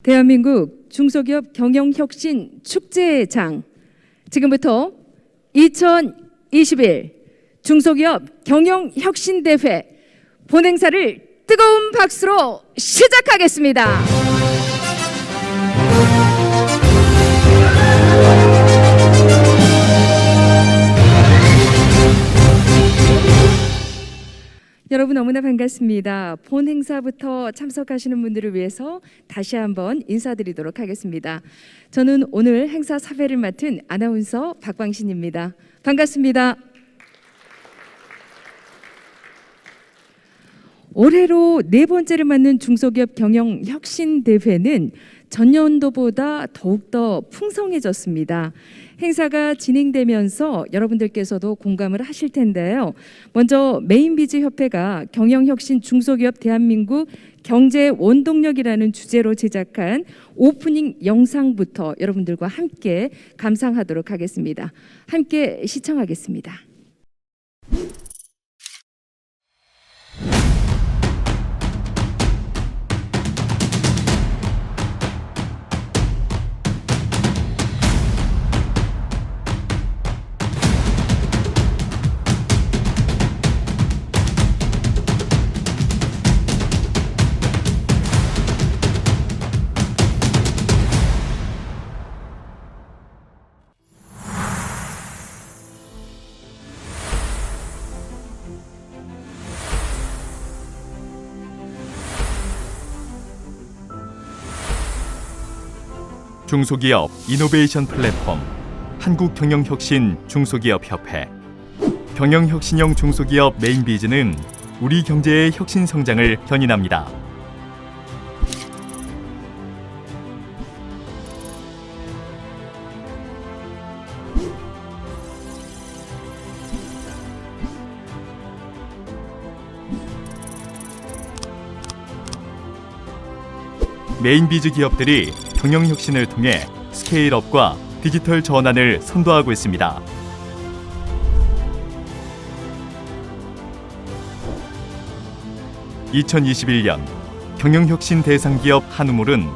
대한민국 중소기업 경영혁신 축제장, 지금부터 2021 중소기업 경영혁신대회 본행사를 뜨거운 박수로 시작하겠습니다. 여러분 너무나 반갑습니다. 본 행사부터 참석하시는 분들을 위해서 다시 한번 인사드리도록 하겠습니다. 저는 오늘 행사 사회를 맡은 아나운서 박광신입니다. 반갑습니다. 올해로 네 번째를 맞는 중소기업 경영혁신대회는 전년도보다 더욱더 풍성해졌습니다. 행사가 진행되면서 여러분들께서도 공감을 하실 텐데요. 먼저 메인비즈협회가 경영혁신 중소기업 대한민국 경제 원동력이라는 주제로 제작한 오프닝 영상부터 여러분들과 함께 감상하도록 하겠습니다. 함께 시청하겠습니다. 중소기업 이노베이션 플랫폼 한국경영혁신 중소기업협회. 경영혁신형 중소기업 메인비즈는 우리 경제의 혁신 성장을 견인합니다. 메인비즈 기업들이 경영혁신을 통해 스케일업과 디지털 전환을 선도하고 있습니다. (2021년) 경영혁신 대상기업 한우물은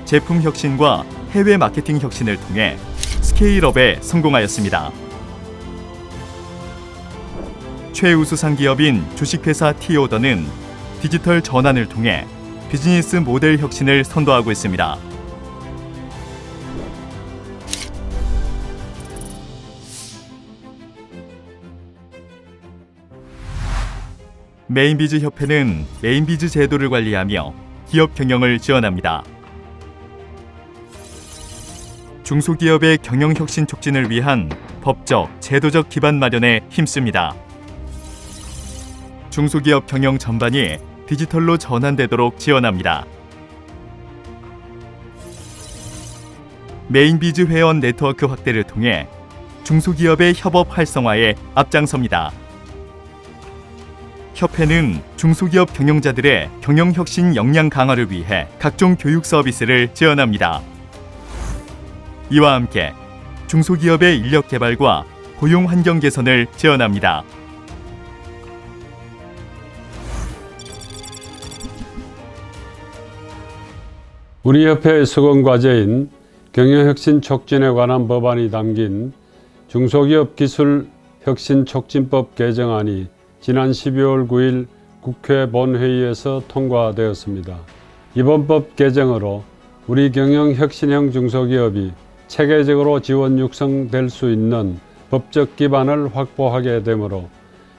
제품혁신과 해외 마케팅 혁신을 통해 스케일업에 성공하였습니다. 최우수상 기업인 주식회사 티오더는 디지털 전환을 통해 비즈니스 모델 혁신을 선도하고 있습니다. 메인비즈 협회는 메인비즈 제도를 관리하며 기업 경영을 지원합니다. 중소기업의 경영혁신 촉진을 위한 법적, 제도적 기반 마련에 힘씁니다. 중소기업 경영 전반이 디지털로 전환되도록 지원합니다. 메인비즈 회원 네트워크 확대를 통해 중소기업의 협업 활성화에 앞장섭니다. 협회는 중소기업 경영자들의 경영혁신 역량 강화를 위해 각종 교육 서비스를 지원합니다. 이와 함께 중소기업의 인력 개발과 고용 환경 개선을 지원합니다. 우리 협회의 수건 과제인 경영혁신 촉진에 관한 법안이 담긴 중소기업 기술 혁신 촉진법 개정안이 지난 12월 9일 국회 본회의에서 통과되었습니다. 이번 법 개정으로 우리 경영혁신형 중소기업이 체계적으로 지원 육성될 수 있는 법적 기반을 확보하게 되므로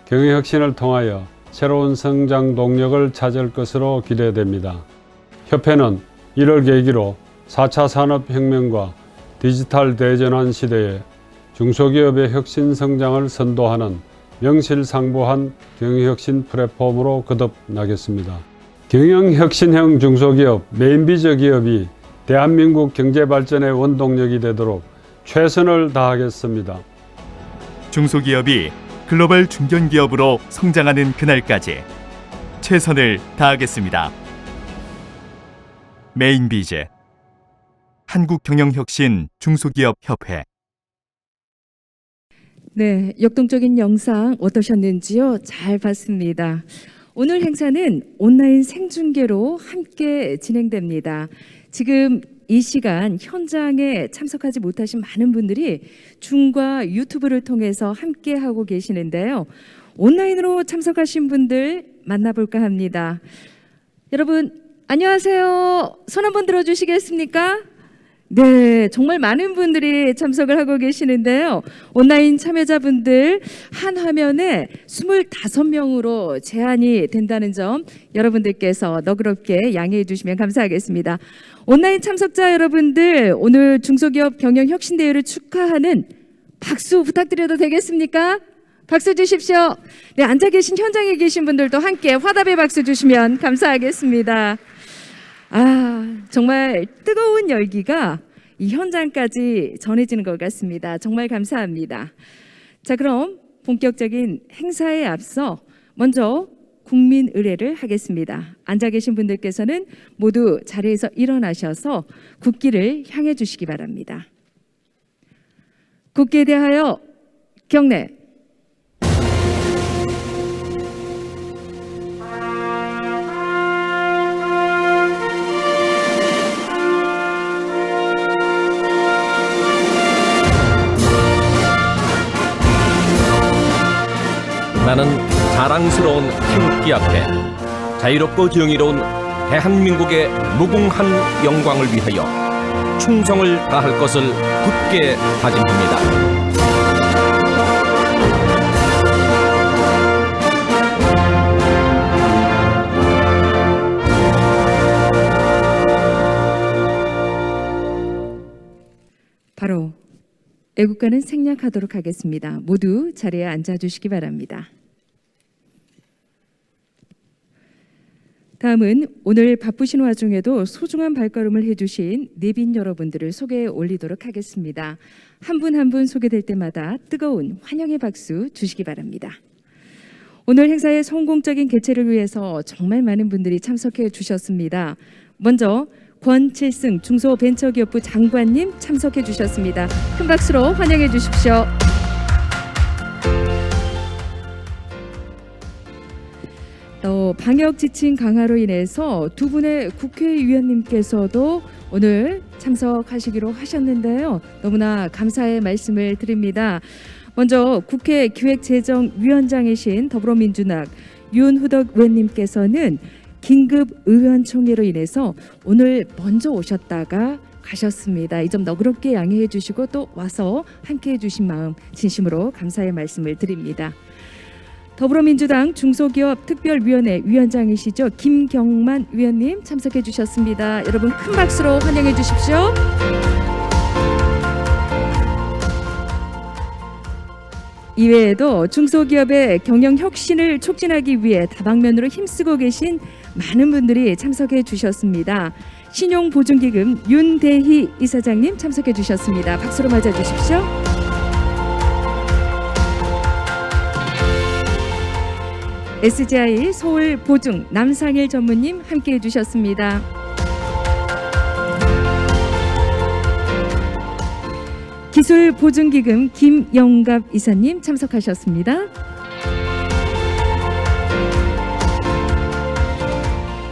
경영혁신을 통하여 새로운 성장 동력을 찾을 것으로 기대됩니다. 협회는 이를 계기로 4차 산업혁명과 디지털 대전환 시대에 중소기업의 혁신 성장을 선도하는 명실상부한 경영혁신 플랫폼으로 거듭나겠습니다. 경영혁신형 중소기업 메인비즈 기업이 대한민국 경제발전의 원동력이 되도록 최선을 다하겠습니다. 중소기업이 글로벌 중견기업으로 성장하는 그날까지 최선을 다하겠습니다. 메인비즈 한국경영혁신 중소기업협회. 네, 역동적인 영상 어떠셨는지요? 잘 봤습니다. 오늘 행사는 온라인 생중계로 함께 진행됩니다. 지금 이 시간 현장에 참석하지 못하신 많은 분들이 줌과 유튜브를 통해서 함께하고 계시는데요. 온라인으로 참석하신 분들 만나볼까 합니다. 여러분 안녕하세요. 손 한번 들어주시겠습니까? 네, 정말 많은 분들이 참석을 하고 계시는데요. 온라인 참여자분들 한 화면에 25명으로 제한이 된다는 점 여러분들께서 너그럽게 양해해 주시면 감사하겠습니다. 온라인 참석자 여러분들, 오늘 중소기업 경영혁신대회를 축하하는 박수 부탁드려도 되겠습니까? 박수 주십시오. 네, 앉아 계신 현장에 계신 분들도 함께 화답의 박수 주시면 감사하겠습니다. 정말 뜨거운 열기가 이 현장까지 전해지는 것 같습니다. 정말 감사합니다. 자, 그럼 본격적인 행사에 앞서 먼저 국민 의례를 하겠습니다. 앉아 계신 분들께서는 모두 자리에서 일어나셔서 국기를 향해 주시기 바랍니다. 국기에 대하여 경례. 나는 자랑스러운 태극기 앞에 자유롭고 정의로운 대한민국의 무궁한 영광을 위하여 충성을 다할 것을 굳게 다짐합니다. 바로 애국가는 생략하도록 하겠습니다. 모두 자리에 앉아주시기 바랍니다. 다음은 오늘 바쁘신 와중에도 소중한 발걸음을 해주신 내빈 여러분들을 소개해 올리도록 하겠습니다. 한 분 한 분 소개될 때마다 뜨거운 환영의 박수 주시기 바랍니다. 오늘 행사의 성공적인 개최를 위해서 정말 많은 분들이 참석해 주셨습니다. 먼저 권칠승 중소벤처기업부 장관님 참석해 주셨습니다. 큰 박수로 환영해 주십시오. 방역 지침 강화로 인해서 두 분의 국회의원님께서도 오늘 참석하시기로 하셨는데요. 너무나 감사의 말씀을 드립니다. 먼저 국회 기획재정위원장이신 더불어민주당 윤후덕 의원님께서는 긴급 의원총회로 인해서 오늘 먼저 오셨다가 가셨습니다. 이 점 너그럽게 양해해 주시고 또 와서 함께해 주신 마음 진심으로 감사의 말씀을 드립니다. 더불어민주당 중소기업 특별위원회 위원장이시죠. 김경만 위원님 참석해 주셨습니다. 여러분 큰 박수로 환영해 주십시오. 이외에도 중소기업의 경영 혁신을 촉진하기 위해 다방면으로 힘쓰고 계신 많은 분들이 참석해 주셨습니다. 신용보증기금 윤대희 이사장님 참석해 주셨습니다. 박수로 맞아 주십시오. SGI 서울보증 남상일 전무님 함께해 주셨습니다. 기술보증기금 김영갑 이사님 참석하셨습니다.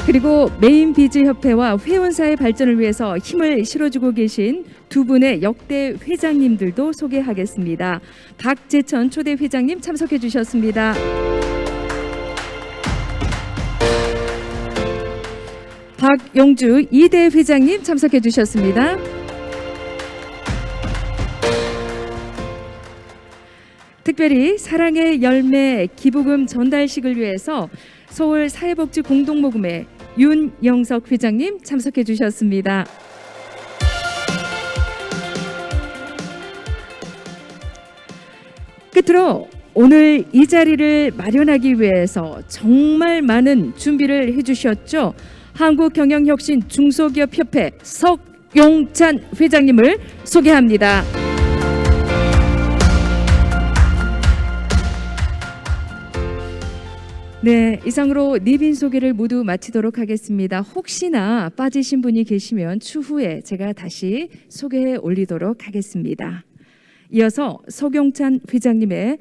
그리고 메인비즈협회와 회원사의 발전을 위해서 힘을 실어주고 계신 두 분의 역대 회장님들도 소개하겠습니다. 박재천 초대 회장님 참석해 주셨습니다. 박영주 2대 회장님 참석해 주셨습니다. 특별히 사랑의 열매 기부금 전달식을 위해서 서울 사회복지 공동모금회 윤영석 회장님 참석해 주셨습니다. 끝으로 오늘 이 자리를 마련하기 위해서 정말 많은 준비를 해주셨죠. 한국경영혁신 중소기업협회 석용찬 회장님을 소개합니다. 네, 이상으로 내빈 소개를 모두 마치도록 하겠습니다. 혹시나 빠지신 분이 계시면 추후에 제가 다시 소개해 올리도록 하겠습니다. 이어서 석용찬 회장님의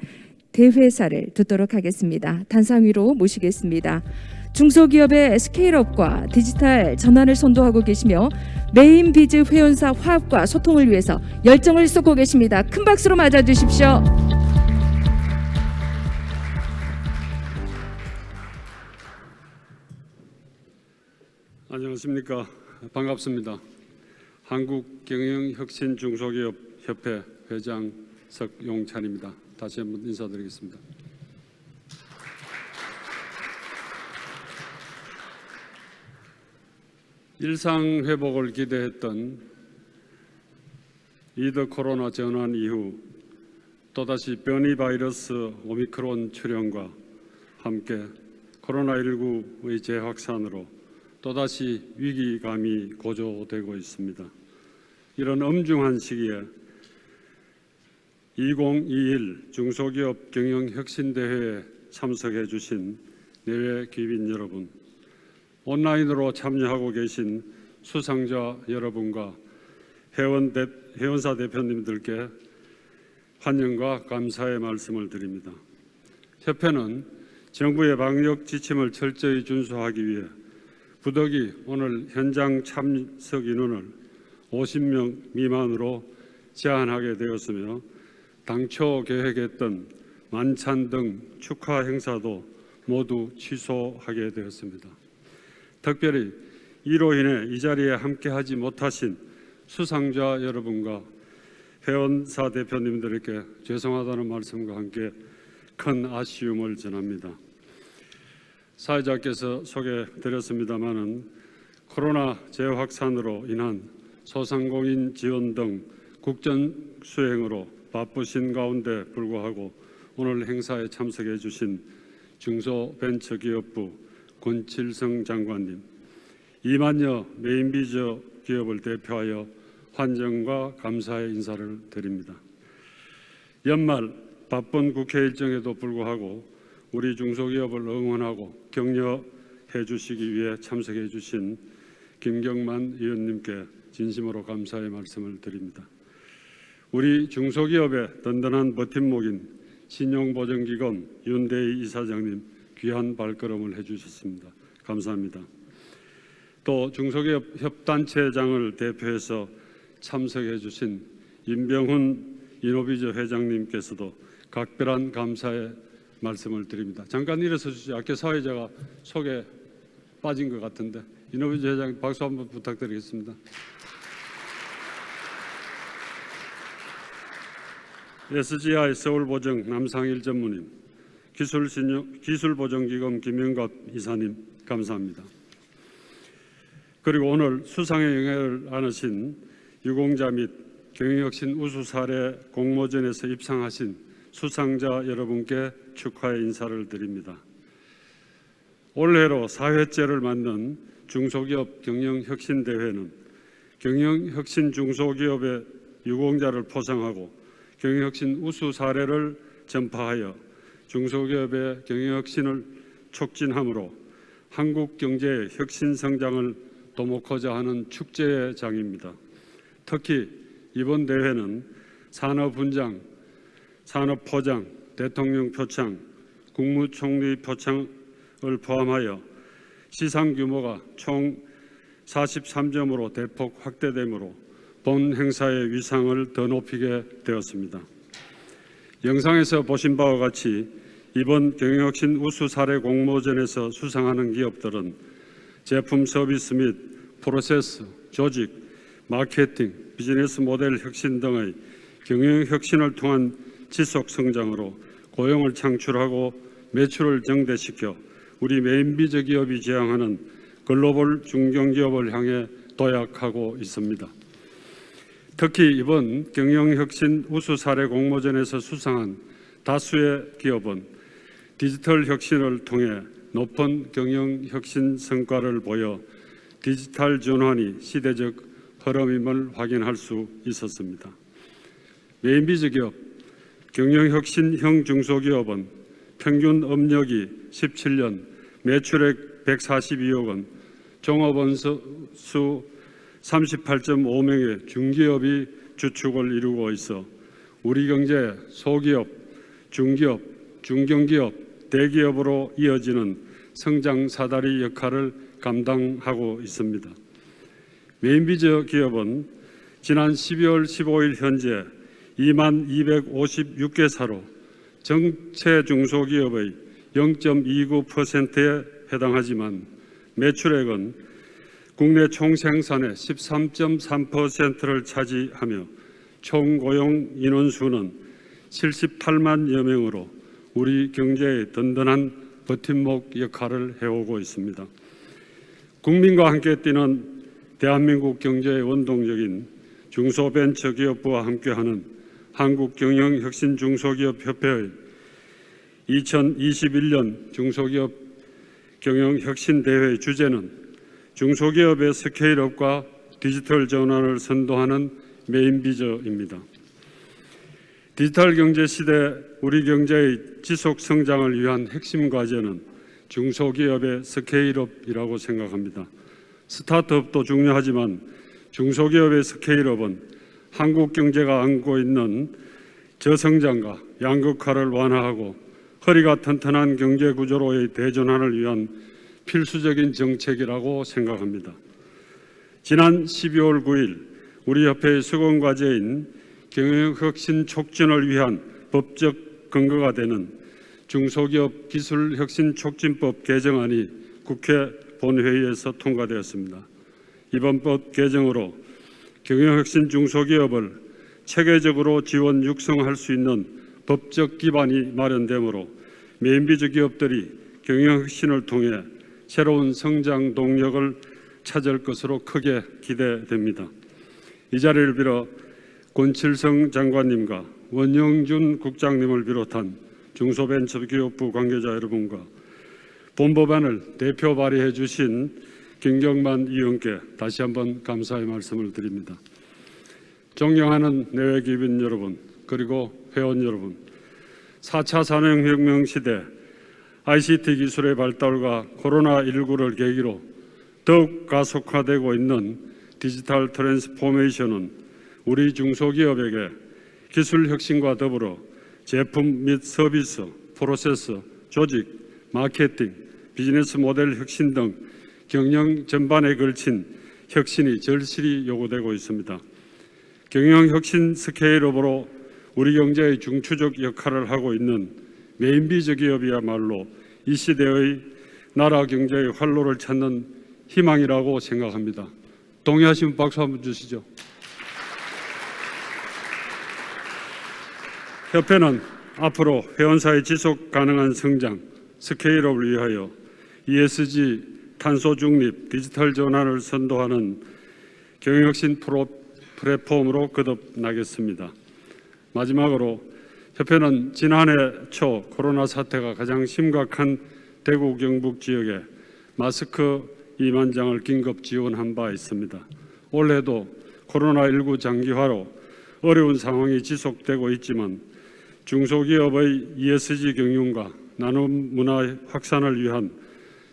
대회사를 듣도록 하겠습니다. 단상 위로 모시겠습니다. 중소기업의 스케일업과 디지털 전환을 선도하고 계시며 메인비즈 회원사 화합과 소통을 위해서 열정을 쏟고 계십니다. 큰 박수로 맞아주십시오. 안녕하십니까. 반갑습니다. 한국경영혁신중소기업협회 회장 석용찬입니다. 다시 한번 인사드리겠습니다. 일상 회복을 기대했던 이드 코로나 전환 이후 또다시 변이 바이러스 오미크론 출현과 함께 코로나19의 재확산으로 또다시 위기감이 고조되고 있습니다. 이런 엄중한 시기에 2021 중소기업 경영혁신대회에 참석해 주신 내외 귀빈 여러분, 온라인으로 참여하고 계신 수상자 여러분과 회원사 대표님들께 환영과 감사의 말씀을 드립니다. 협회는 정부의 방역 지침을 철저히 준수하기 위해 부득이 오늘 현장 참석 인원을 50명 미만으로 제한하게 되었으며 당초 계획했던 만찬 등 축하 행사도 모두 취소하게 되었습니다. 특별히 이로 인해 이 자리에 함께하지 못하신 수상자 여러분과 회원사 대표님들에게 죄송하다는 말씀과 함께 큰 아쉬움을 전합니다. 사회자께서 소개드렸습니다마는 코로나 재확산으로 인한 소상공인 지원 등 국정 수행으로 바쁘신 가운데 불구하고 오늘 행사에 참석해 주신 중소벤처기업부 권칠성 장관님, 2만여 메인비즈 기업을 대표하여 환영과 감사의 인사를 드립니다. 연말 바쁜 국회 일정에도 불구하고 우리 중소기업을 응원하고 격려해 주시기 위해 참석해 주신 김경만 의원님께 진심으로 감사의 말씀을 드립니다. 우리 중소기업의 든든한 버팀목인 신용보증기금 윤대희 이사장님 귀한 발걸음을 해주셨습니다. 감사합니다. 또 중소기업 협단체장을 대표해서 참석해 주신 임병훈 이노비즈 회장님께서도 각별한 감사의 말씀을 드립니다. 잠깐 일어서 주시죠. 아까 사회자가 속에 빠진 것 같은데 이노비즈 회장 박수 한번 부탁드리겠습니다. SGI 서울보증 남상일 전무님, 기술보증기금 김영갑 이사님 감사합니다. 그리고 오늘 수상에 영예를 안으신 유공자 및 경영혁신 우수 사례 공모전에서 입상하신 수상자 여러분께 축하의 인사를 드립니다. 올해로 4회째를 맞는 중소기업 경영혁신대회는 경영혁신 중소기업의 유공자를 포상하고 경영혁신 우수 사례를 전파하여 중소기업의 경영혁신을 촉진함으로 한국 경제의 혁신 성장을 도모하고자 하는 축제의 장입니다. 특히 이번 대회는 산업훈장, 산업포장, 대통령 표창, 국무총리 표창을 포함하여 시상 규모가 총 43점으로 대폭 확대되므로 본 행사의 위상을 더 높이게 되었습니다. 영상에서 보신 바와 같이 이번 경영혁신 우수 사례 공모전에서 수상하는 기업들은 제품 서비스 및 프로세스, 조직, 마케팅, 비즈니스 모델 혁신 등의 경영혁신을 통한 지속 성장으로 고용을 창출하고 매출을 증대시켜 우리 메인비즈 기업이 지향하는 글로벌 중견기업을 향해 도약하고 있습니다. 특히 이번 경영혁신 우수 사례 공모전에서 수상한 다수의 기업은 디지털 혁신을 통해 높은 경영혁신 성과를 보여 디지털 전환이 시대적 흐름임을 확인할 수 있었습니다. 메인비즈 기업, 경영혁신형 중소기업은 평균 업력이 17년, 매출액 142억 원, 종업원 수 38.5명의 중기업이 주축을 이루고 있어 우리 경제 소기업, 중기업, 중견기업, 대기업으로 이어지는 성장 사다리 역할을 감당하고 있습니다. 메인비저 기업은 지난 12월 15일 현재 2256개사로 전체 중소기업의 0.29%에 해당하지만 매출액은 국내 총생산의 13.3%를 차지하며 총 고용 인원수는 78만여 명으로 우리 경제의 든든한 버팀목 역할을 해오고 있습니다. 국민과 함께 뛰는 대한민국 경제의 원동력인 중소벤처기업부와 함께하는 한국경영혁신중소기업협회의 2021년 중소기업 경영혁신대회의 주제는 중소기업의 스케일업과 디지털 전환을 선도하는 메인비저입니다. 디지털 경제 시대 우리 경제의 지속 성장을 위한 핵심 과제는 중소기업의 스케일업이라고 생각합니다. 스타트업도 중요하지만 중소기업의 스케일업은 한국 경제가 안고 있는 저성장과 양극화를 완화하고 허리가 튼튼한 경제 구조로의 대전환을 위한 필수적인 정책이라고 생각합니다. 지난 12월 9일 우리 협회의 수건 과제인 경영혁신 촉진을 위한 법적 근거가 되는 중소기업 기술혁신촉진법 개정안이 국회 본회의에서 통과되었습니다. 이번 법 개정으로 경영혁신 중소기업을 체계적으로 지원 육성할 수 있는 법적 기반이 마련되므로 메인비저 기업들이 경영혁신을 통해 새로운 성장 동력을 찾을 것으로 크게 기대됩니다. 이 자리를 빌어 권칠성 장관님과 원영준 국장님을 비롯한 중소벤처기업부 관계자 여러분과 본법안을 대표 발의해 주신 김경만 의원께 다시 한번 감사의 말씀을 드립니다. 존경하는 내외기빈 여러분, 그리고 회원 여러분, 4차 산업혁명 시대 ICT 기술의 발달과 코로나19를 계기로 더욱 가속화되고 있는 디지털 트랜스포메이션은 우리 중소기업에게 기술 혁신과 더불어 제품 및 서비스, 프로세스, 조직, 마케팅, 비즈니스 모델 혁신 등 경영 전반에 걸친 혁신이 절실히 요구되고 있습니다. 경영혁신 스케일업으로 우리 경제의 중추적 역할을 하고 있는 메인비저 기업이야말로 이 시대의 나라 경제의 활로를 찾는 희망이라고 생각합니다. 동의하시면 박수 한번 주시죠. 협회는 앞으로 회원사의 지속 가능한 성장, 스케일업을 위하여 ESG, 탄소 중립, 디지털 전환을 선도하는 경영혁신 플랫폼으로 거듭나겠습니다. 마지막으로 협회는 지난해 초 코로나 사태가 가장 심각한 대구 경북 지역에 마스크 2만 장을 긴급 지원한 바 있습니다. 올해도 코로나19 장기화로 어려운 상황이 지속되고 있지만 중소기업의 ESG 경영과 나눔 문화 확산을 위한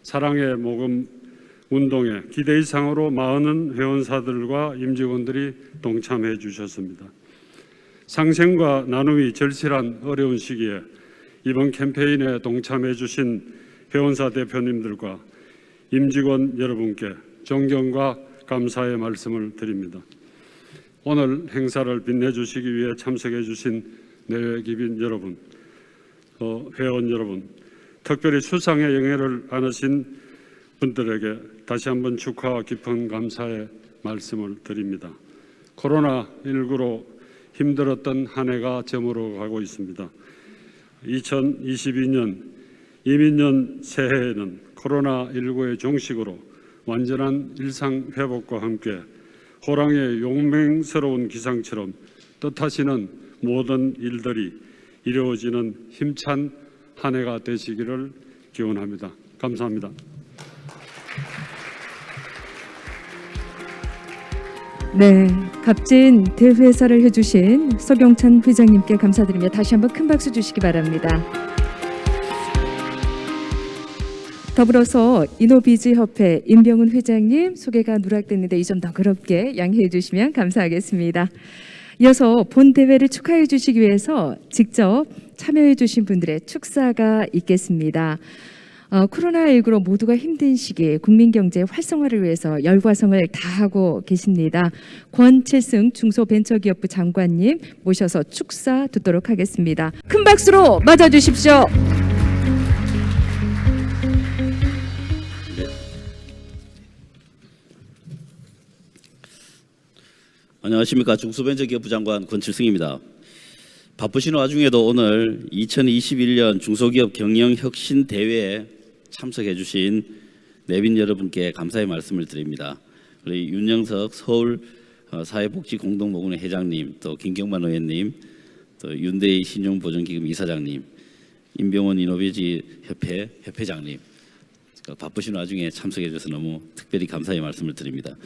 사랑의 모금 운동에 기대 이상으로 많은 회원사들과 임직원들이 동참해 주셨습니다. 상생과 나눔이 절실한 어려운 시기에 이번 캠페인에 동참해 주신 회원사 대표님들과 임직원 여러분께 존경과 감사의 말씀을 드립니다. 오늘 행사를 빛내주시기 위해 참석해 주신 내외기빈 여러분, 회원 여러분, 특별히 수상에 영예를 안으신 분들에게 다시 한번 축하와 깊은 감사의 말씀을 드립니다. 코로나19로 힘들었던 한 해가 저물어가고 있습니다. 2022년 이민년 새해에는 코로나19의 종식으로 완전한 일상 회복과 함께 호랑이의 용맹스러운 기상처럼 뜻하시는 모든 일들이 이루어지는 힘찬 한 해가 되시기를 기원합니다. 감사합니다. 네, 값진 대회사를 해주신 서경찬 회장님께 감사드리며 다시 한번 큰 박수 주시기 바랍니다. 더불어서 이노비즈협회 임병훈 회장님 소개가 누락됐는데 이 점 너그럽게 양해해 주시면 감사하겠습니다. 이어서 본 대회를 축하해 주시기 위해서 직접 참여해 주신 분들의 축사가 있겠습니다. 코로나19로 모두가 힘든 시기에 국민 경제 활성화를 위해서 열과성을 다하고 계십니다. 권채승 중소벤처기업부 장관님 모셔서 축사 듣도록 하겠습니다. 큰 박수로 맞아주십시오. 안녕하십니까. 중소벤처기업부 장관 권칠승입니다. 바쁘신 와중에도 오늘 2021년 중소기업 경영혁신대회에 참석해 주신 내빈 여러분께 감사의 말씀을 드립니다. 우리 윤영석 서울 사회복지공동모금회 회장님, 또 김경만 의원님, 또 윤대희 신용보전기금 이사장님, 임병원 이노베이지 협회 협회장님, 바쁘신 와중에 참석해 주셔서 너무 특별히 감사의 말씀을 드립니다.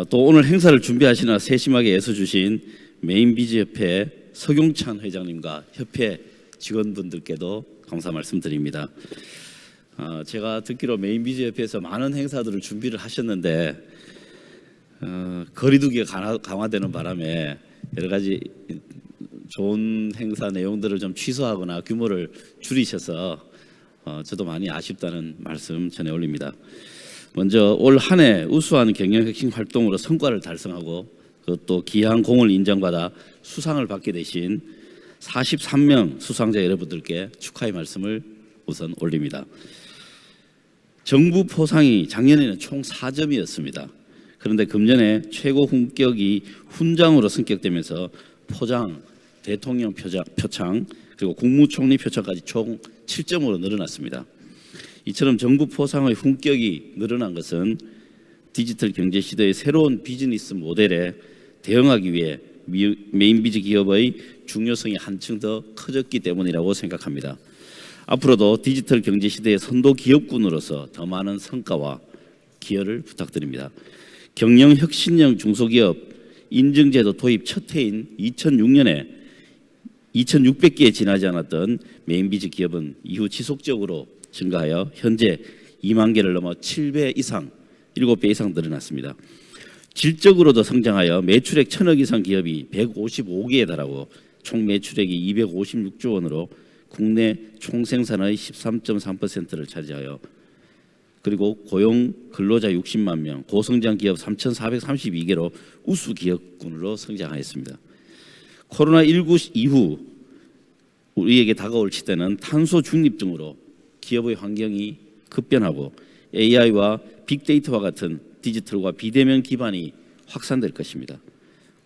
또 오늘 행사를 준비하시나 세심하게 애써주신 메인비즈협회 서경찬 회장님과 협회 직원분들께도 감사 말씀드립니다. 제가 듣기로 메인비즈협회에서 많은 행사들을 준비를 하셨는데 거리두기가 강화되는 바람에 여러 가지 좋은 행사 내용들을 좀 취소하거나 규모를 줄이셔서 저도 많이 아쉽다는 말씀 전해 올립니다. 먼저 올 한 해 우수한 경영혁신 활동으로 성과를 달성하고 그것도 귀한 공을 인정받아 수상을 받게 되신 43명 수상자 여러분들께 축하의 말씀을 우선 올립니다. 정부 포상이 작년에는 총 4점이었습니다. 그런데 금년에 최고 훈격이 훈장으로 승격되면서 포장, 대통령 표창, 그리고 국무총리 표창까지 총 7점으로 늘어났습니다. 이처럼 정부 포상의 훈격이 늘어난 것은 디지털 경제 시대의 새로운 비즈니스 모델에 대응하기 위해 메인비즈 기업의 중요성이 한층 더 커졌기 때문이라고 생각합니다. 앞으로도 디지털 경제 시대의 선도 기업군으로서 더 많은 성과와 기여를 부탁드립니다. 경영혁신형 중소기업 인증제도 도입 첫 해인 2006년에 2,600개에 지나지 않았던 메인비즈 기업은 이후 지속적으로 증가하여 현재 2만 개를 넘어 7배 이상, 7배 이상 늘어났습니다. 질적으로도 성장하여 매출액 1,000억 이상 기업이 155개에 달하고 총 매출액이 256조 원으로 국내 총생산의 13.3%를 차지하여 그리고 고용 근로자 60만 명, 고성장 기업 3,432개로 우수 기업군으로 성장하였습니다. 코로나19 이후 우리에게 다가올 시대는 탄소 중립 등으로 기업의 환경이 급변하고 AI와 빅데이터와 같은 디지털과 비대면 기반이 확산될 것입니다.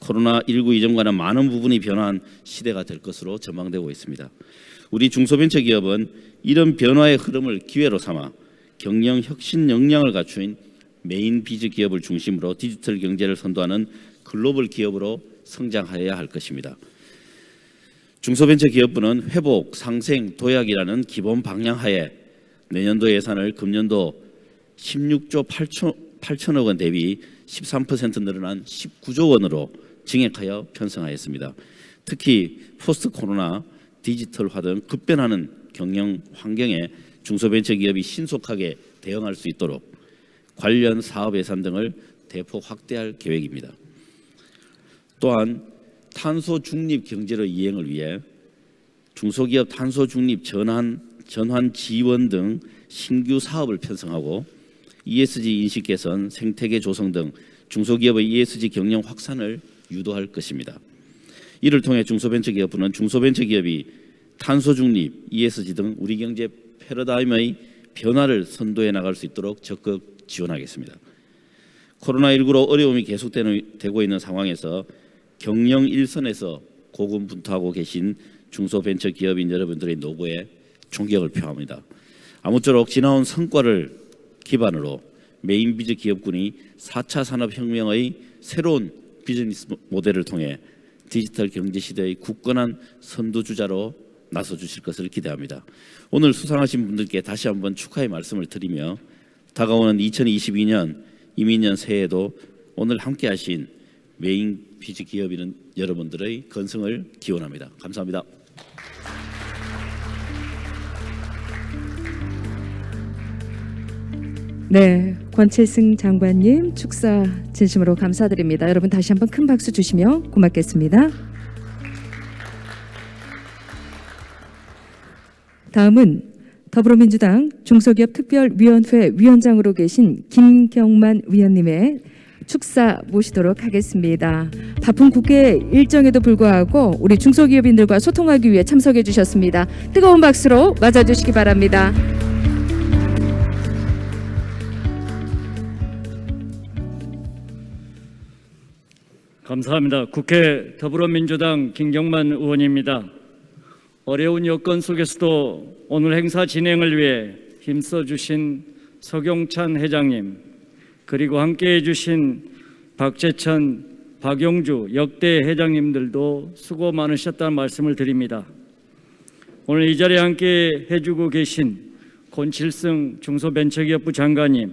코로나19 이전과는 많은 부분이 변화한 시대가 될 것으로 전망되고 있습니다. 우리 중소벤처기업은 이런 변화의 흐름을 기회로 삼아 경영 혁신 역량을 갖춘 메인비즈 기업을 중심으로 디지털 경제를 선도하는 글로벌 기업으로 성장하여야 할 것입니다. 중소벤처기업부는 회복, 상생, 도약이라는 기본 방향하에 내년도 예산을 금년도 16조 8천억 원 대비 13% 늘어난 19조 원으로 증액하여 편성하였습니다. 특히 포스트 코로나, 디지털화 등 급변하는 경영 환경에 중소벤처기업이 신속하게 대응할 수 있도록 관련 사업 예산 등을 대폭 확대할 계획입니다. 또한 탄소 중립 경제의 이행을 위해 중소기업 탄소 중립 전환 지원 등 신규 사업을 편성하고 ESG 인식 개선, 생태계 조성 등 중소기업의 ESG 경영 확산을 유도할 것입니다. 이를 통해 중소벤처기업부는 중소벤처기업이 탄소 중립, ESG 등 우리 경제 패러다임의 변화를 선도해 나갈 수 있도록 적극 지원하겠습니다. 코로나19로 어려움이 계속되고 있는 상황에서 경영 일선에서 고군분투하고 계신 중소벤처기업인 여러분들의 노고에 존경을 표합니다. 아무쪼록 지나온 성과를 기반으로 메인비즈 기업군이 4차 산업혁명의 새로운 비즈니스 모델을 통해 디지털 경제 시대의 굳건한 선두주자로 나서주실 것을 기대합니다. 오늘 수상하신 분들께 다시 한번 축하의 말씀을 드리며 다가오는 2022년 이민년 새해에도 오늘 함께하신 메인비즈 기업인 여러분들의 건승을 기원합니다. 감사합니다. 네, 권채승 장관님 축사 진심으로 감사드립니다. 여러분 다시 한번 큰 박수 주시면 고맙겠습니다. 다음은 더불어민주당 중소기업특별위원회 위원장으로 계신 김경만 위원님의 축사 모시도록 하겠습니다. 바쁜 국회 일정에도 불구하고 우리 중소기업인들과 소통하기 위해 참석해 주셨습니다. 뜨거운 박수로 맞아주시기 바랍니다. 감사합니다. 국회 더불어민주당 김경만 의원입니다. 어려운 여건 속에서도 오늘 행사 진행을 위해 힘써 주신 서경찬 회장님, 그리고 함께해 주신 박재천, 박용주 역대 회장님들도 수고 많으셨다는 말씀을 드립니다. 오늘 이 자리에 함께 해주고 계신 권칠승 중소벤처기업부 장관님,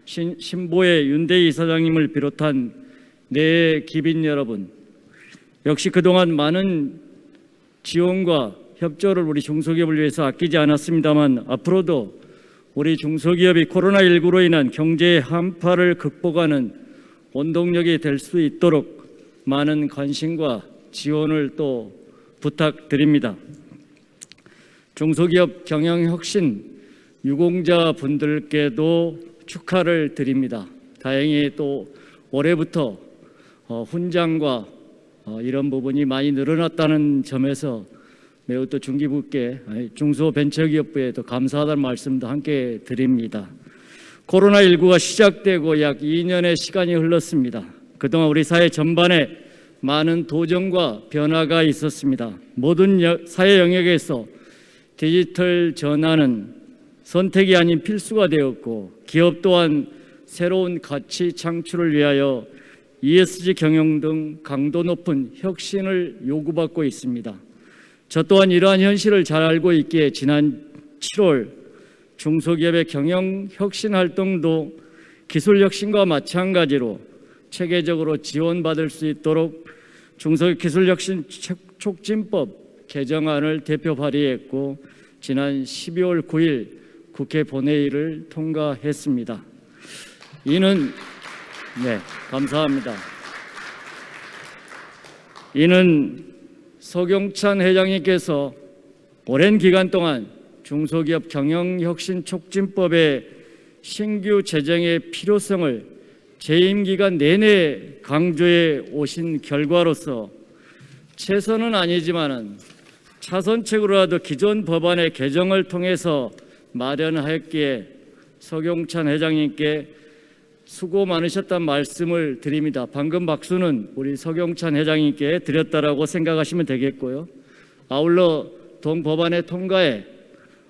신보혜 윤대희 이사장님을 비롯한 내 기빈 여러분, 역시 그동안 많은 지원과 협조를 우리 중소기업을 위해서 아끼지 않았습니다만 앞으로도 우리 중소기업이 코로나19로 인한 경제의 한파를 극복하는 원동력이 될 수 있도록 많은 관심과 지원을 또 부탁드립니다. 중소기업 경영혁신 유공자 분들께도 축하를 드립니다. 다행히 또 올해부터 훈장과 이런 부분이 많이 늘어났다는 점에서 매우 또 중기부께 중소벤처기업부에도 감사하다는 말씀도 함께 드립니다. 코로나19가 시작되고 약 2년의 시간이 흘렀습니다. 그동안 우리 사회 전반에 많은 도전과 변화가 있었습니다. 모든 사회 영역에서 디지털 전환은 선택이 아닌 필수가 되었고, 기업 또한 새로운 가치 창출을 위하여 ESG 경영 등 강도 높은 혁신을 요구받고 있습니다. 저 또한 이러한 현실을 잘 알고 있기에 지난 7월 중소기업의 경영 혁신 활동도 기술 혁신과 마찬가지로 체계적으로 지원받을 수 있도록 중소기업 기술 혁신 촉진법 개정안을 대표 발의했고, 지난 12월 9일 국회 본회의를 통과했습니다. 감사합니다. 이는 서경찬 회장님께서 오랜 기간 동안 중소기업 경영혁신 촉진법의 신규 제정의 필요성을 재임 기간 내내 강조해 오신 결과로서 최선은 아니지만은 차선책으로라도 기존 법안의 개정을 통해서 마련하였기에 서경찬 회장님께 수고 많으셨다는 말씀을 드립니다. 방금 박수는 우리 서경찬 회장님께 드렸다라고 생각하시면 되겠고요. 아울러 동 법안의 통과에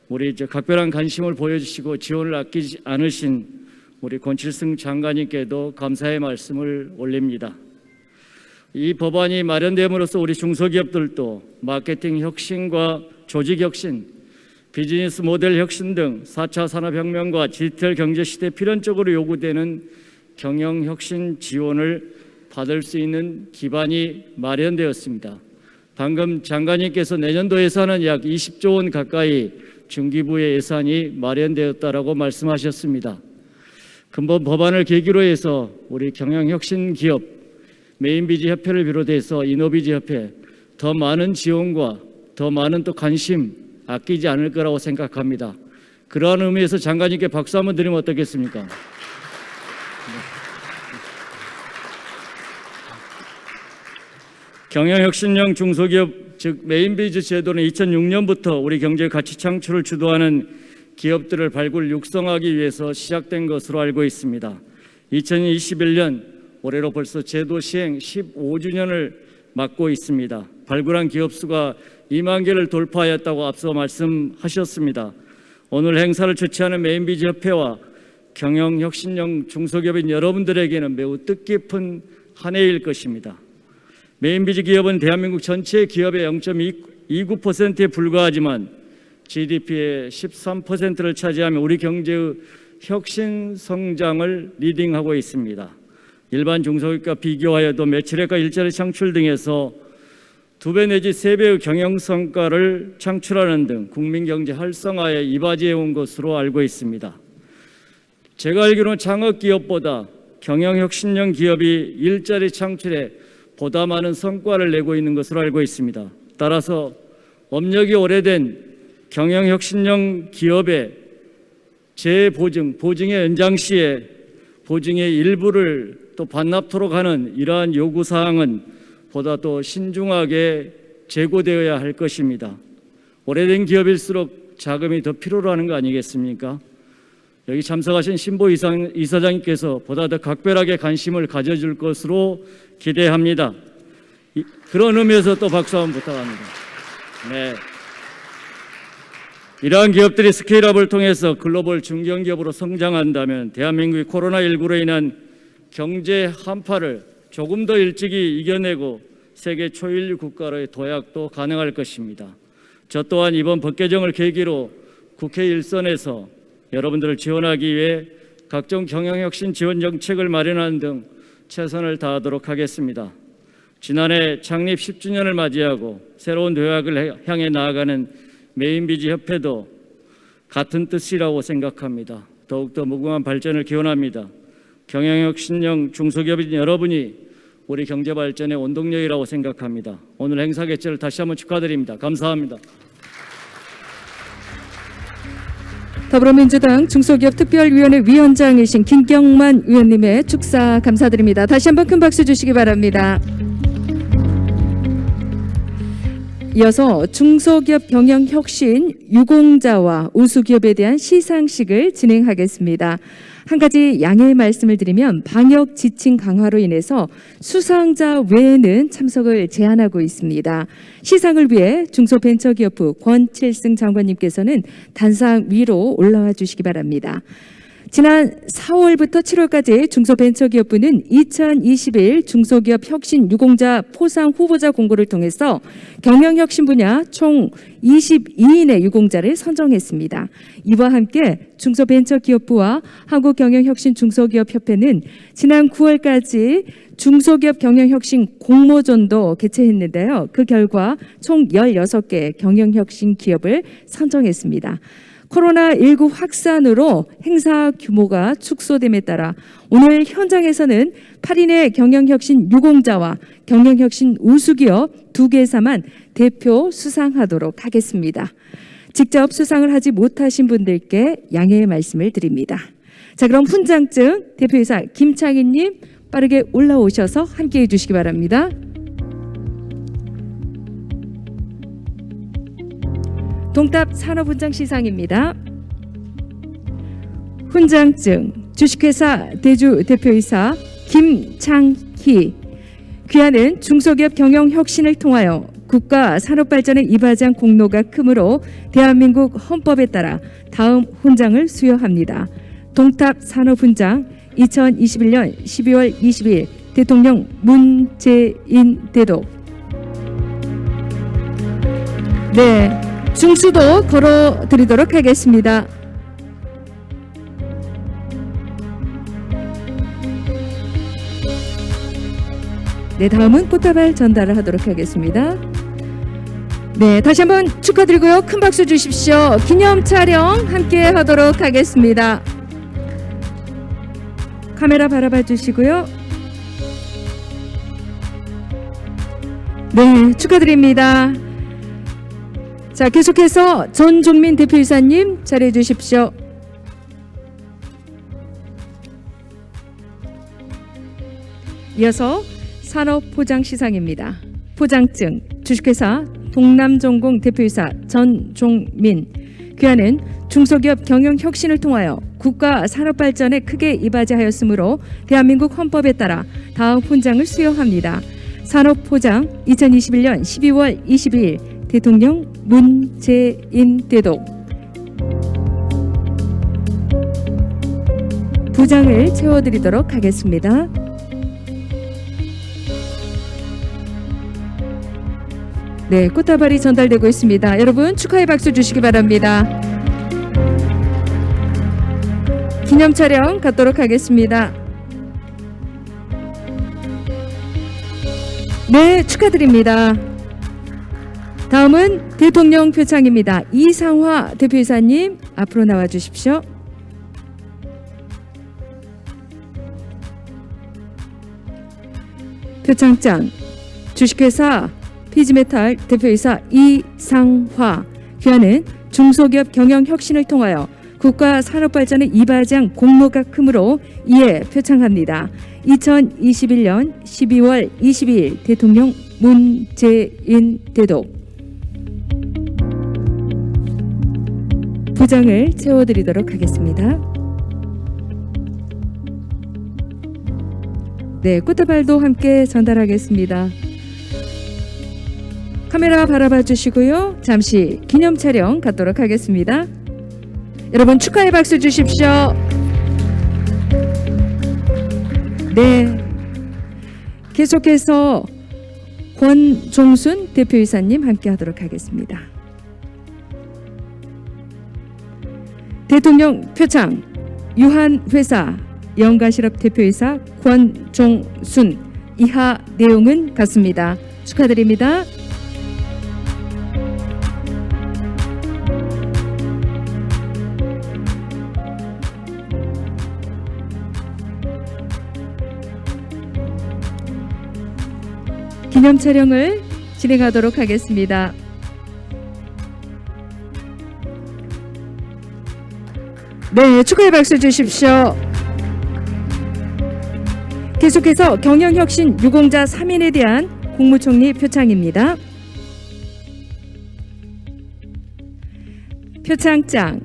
우리 각별한 관심을 보여주시고 지원을 아끼지 않으신 우리 권칠승 장관님께도 감사의 말씀을 올립니다. 이 법안이 마련됨으로써 우리 중소기업들도 마케팅 혁신과 조직 혁신, 비즈니스 모델 혁신 등 4차 산업혁명과 디지털 경제 시대에 필연적으로 요구되는 경영혁신 지원을 받을 수 있는 기반이 마련되었습니다. 방금 장관님께서 내년도 예산은 약 20조 원 가까이 중기부의 예산이 마련되었다라고 말씀하셨습니다. 근본 법안을 계기로 해서 우리 경영혁신 기업, 메인비즈 협회를 비롯해서 이노비즈 협회 더 많은 지원과 더 많은 또 관심 아끼지 않을 거라고 생각합니다. 그러한 의미에서 장관님께 박수 한번 드리면 어떻겠습니까? 경영혁신형 중소기업 즉 메인비즈 제도는 2006년부터 우리 경제 가치 창출을 주도하는 기업들을 발굴 육성하기 위해서 시작된 것으로 알고 있습니다. 2021년 올해로 벌써 제도 시행 15주년을 맞고 있습니다. 발굴한 기업 수가 2만 개를 돌파하였다고 앞서 말씀하셨습니다. 오늘 행사를 주최하는 메인비즈 협회와 경영혁신형 중소기업인 여러분들에게는 매우 뜻깊은 한 해일 것입니다. 메인비즈 기업은 대한민국 전체 기업의 0.29%에 불과하지만 GDP의 13%를 차지하며 우리 경제의 혁신 성장을 리딩하고 있습니다. 일반 중소기업과 비교하여도 매출액과 일자리 창출 등에서 2배 내지 3배의 경영 성과를 창출하는 등 국민 경제 활성화에 이바지해 온 것으로 알고 있습니다. 제가 알기로는 창업 기업보다 경영혁신형 기업이 일자리 창출에 보다 많은 성과를 내고 있는 것으로 알고 있습니다. 따라서 업력이 오래된 경영혁신형 기업의 재보증, 보증의 연장 시에 보증의 일부를 또 반납토록 하는 이러한 요구사항은 보다 더 신중하게 재고되어야 할 것입니다. 오래된 기업일수록 자금이 더 필요로 하는 거 아니겠습니까? 여기 참석하신 신보 이사장님께서 보다 더 각별하게 관심을 가져줄 것으로 기대합니다. 그런 의미에서 또 박수 한번 부탁합니다. 네. 이러한 기업들이 스케일업을 통해서 글로벌 중견기업으로 성장한다면 대한민국이 코로나19로 인한 경제 한파를 조금 더 일찍이 이겨내고 세계 초일류 국가로의 도약도 가능할 것입니다. 저 또한 이번 법 개정을 계기로 국회 일선에서 여러분들을 지원하기 위해 각종 경영혁신 지원 정책을 마련하는 등 최선을 다하도록 하겠습니다. 지난해 창립 10주년을 맞이하고 새로운 도약을 향해 나아가는 메인비지 협회도 같은 뜻이라고 생각합니다. 더욱더 무궁한 발전을 기원합니다. 경영혁신형 중소기업인 여러분이 우리 경제 발전의 원동력이라고 생각합니다. 오늘 행사 개최를 다시 한번 축하드립니다. 감사합니다. 더불어민주당 중소기업특별위원회 위원장이신 김경만 의원님의 축사 감사드립니다. 다시 한번 큰 박수 주시기 바랍니다. 이어서 중소기업 경영혁신 유공자와 우수기업에 대한 시상식을 진행하겠습니다. 한 가지 양해의 말씀을 드리면 방역 지침 강화로 인해서 수상자 외에는 참석을 제한하고 있습니다. 시상을 위해 중소벤처기업부 권칠승 장관님께서는 단상 위로 올라와 주시기 바랍니다. 지난 4월부터 7월까지 중소벤처기업부는 2021 중소기업 혁신 유공자 포상 후보자 공고를 통해서 경영혁신 분야 총 22인의 유공자를 선정했습니다. 이와 함께 중소벤처기업부와 한국경영혁신 중소기업협회는 지난 9월까지 중소기업 경영혁신 공모전도 개최했는데요. 그 결과 총 16개 경영혁신 기업을 선정했습니다. 코로나19 확산으로 행사 규모가 축소됨에 따라 오늘 현장에서는 8인의 경영혁신 유공자와 경영혁신 우수기업 2개사만 대표 수상하도록 하겠습니다. 직접 수상을 하지 못하신 분들께 양해의 말씀을 드립니다. 자, 그럼 훈장증 대표이사 김창희님 빠르게 올라오셔서 함께해 주시기 바랍니다. 동탑 산업훈장 시상입니다. 훈장증 주식회사 대주 대표이사 김창희. 귀하는 중소기업 경영혁신을 통하여 국가 산업발전에 이바지한 공로가 크므로 대한민국 헌법에 따라 다음 훈장을 수여합니다. 동탑 산업훈장 2021년 12월 20일 대통령 문재인 대독. 네. 중수도 걸어드리도록 하겠습니다. 네, 다음은 꽃다발 전달을 하도록 하겠습니다. 네, 다시 한번 축하드리고요. 큰 박수 주십시오. 기념 촬영 함께 하도록 하겠습니다. 카메라 바라봐 주시고요. 네, 축하드립니다. 자, 계속해서 전종민 대표이사님 자리해 주십시오. 이어서 산업포장 시상입니다. 포장증 주식회사 동남전공 대표이사 전종민. 귀하는 중소기업 경영혁신을 통하여 국가 산업발전에 크게 이바지하였으므로 대한민국 헌법에 따라 다음 훈장을 수여합니다. 산업포장 2021년 12월 22일 대통령 문재인 대독. 부장을 채워드리도록 하겠습니다. 네, 꽃다발이 전달되고 있습니다. 여러분 축하의 박수 주시기 바랍니다. 기념 촬영 갖도록 하겠습니다. 네, 축하드립니다. 다음은 대통령 표창입니다. 이상화 대표이사님 앞으로 나와 주십시오. 표창장 주식회사 피지메탈 대표이사 이상화. 귀하는 중소기업 경영 혁신을 통하여 국가 산업 발전의 이바지한 공로가 크므로 이에 표창합니다. 2021년 12월 22일 대통령 문재인 대독. 부장을 채워드리도록 하겠습니다. 네, 꽃다발도 함께 전달하겠습니다. 카메라 바라봐 주시고요. 잠시 기념 촬영 갖도록 하겠습니다. 여러분 축하의 박수 주십시오. 네, 계속해서 권종순 대표이사님 함께하도록 하겠습니다. 대통령 표창 유한회사 영가실업 대표이사 권종순. 이하 내용은 같습니다. 축하드립니다. 기념 촬영을 진행하도록 하겠습니다. 네, 축하의 박수 주십시오. 계속해서 경영혁신 유공자 3인에 대한 국무총리 표창입니다. 표창장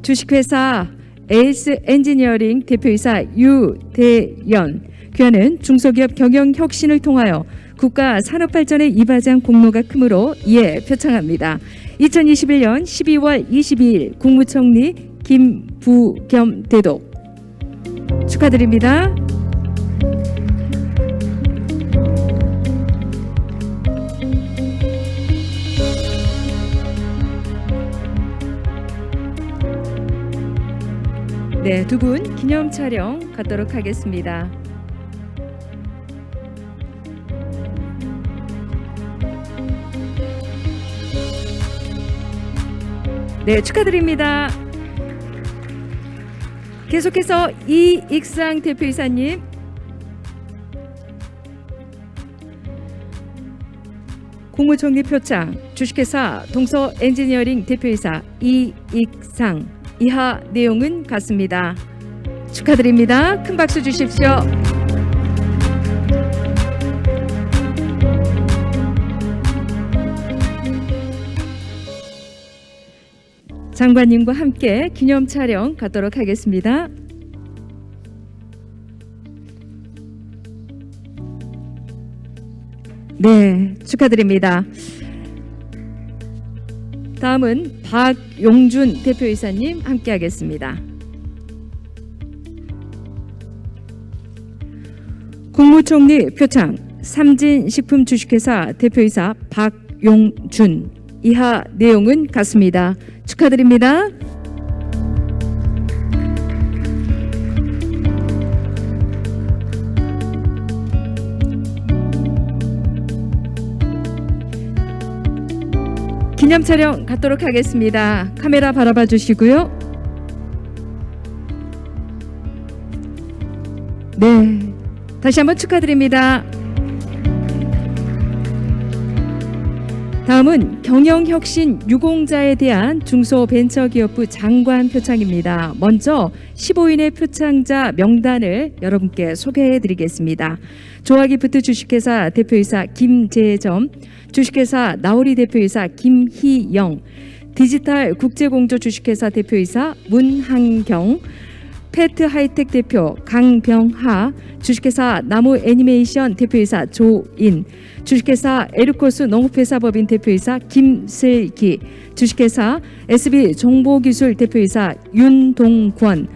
주식회사 에이스 엔지니어링 대표이사 유대연. 귀하는 중소기업 경영혁신을 통하여 국가 산업발전의 이바지한 공로가 크므로 이에 표창합니다. 2021년 12월 22일 국무총리 김부겸 대독. 축하드립니다. 네, 두 분 기념 촬영 갖도록 하겠습니다. 네, 축하드립니다. 계속해서 이익상 대표이사님. 국무총리 표창 주식회사 동서엔지니어링 대표이사 이익상. 이하 내용은 같습니다. 축하드립니다. 큰 박수 주십시오. 장관님과 함께 기념 촬영 갖도록 하겠습니다. 네, 축하드립니다. 다음은 박용준 대표이사님 함께하겠습니다. 국무총리 표창 삼진식품 주식회사 대표이사 박용준. 이하 내용은 같습니다. 축하드립니다. 기념 촬영 갖도록 하겠습니다. 카메라 바라봐 주시고요. 네, 다시 한번 축하드립니다. 다음은 경영혁신 유공자에 대한 중소벤처기업부 장관 표창입니다. 먼저 15인의 표창자 명단을 여러분께 소개해드리겠습니다. 조화기프트 주식회사 대표이사 김재점, 주식회사 나우리 대표이사 김희영, 디지털 국제공조 주식회사 대표이사 문한경, 페트 하이텍 대표 강병하, 주식회사 나무 애니메이션 대표이사 조인, 주식회사 에르코스 농업회사법인 대표이사 김슬기, 주식회사 SB 정보기술 대표이사 윤동권,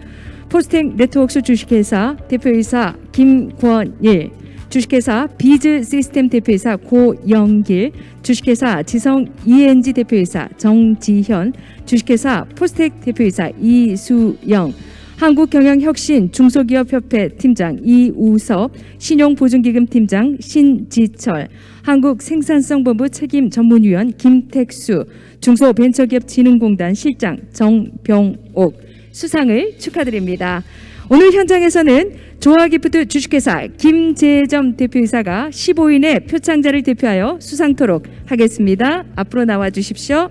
포스텍 네트워크스 주식회사 대표이사 김권일, 주식회사 비즈 시스템 대표이사 고영길, 주식회사 지성 ENG 대표이사 정지현, 주식회사 포스텍 대표이사 이수영, 한국경영혁신 중소기업협회 팀장 이우섭, 신용보증기금 팀장 신지철, 한국생산성본부 책임전문위원 김택수, 중소벤처기업진흥공단 실장 정병옥. 수상을 축하드립니다. 오늘 현장에서는 조화기프트 주식회사 김재점 대표이사가 15인의 표창자를 대표하여 수상토록 하겠습니다. 앞으로 나와 주십시오.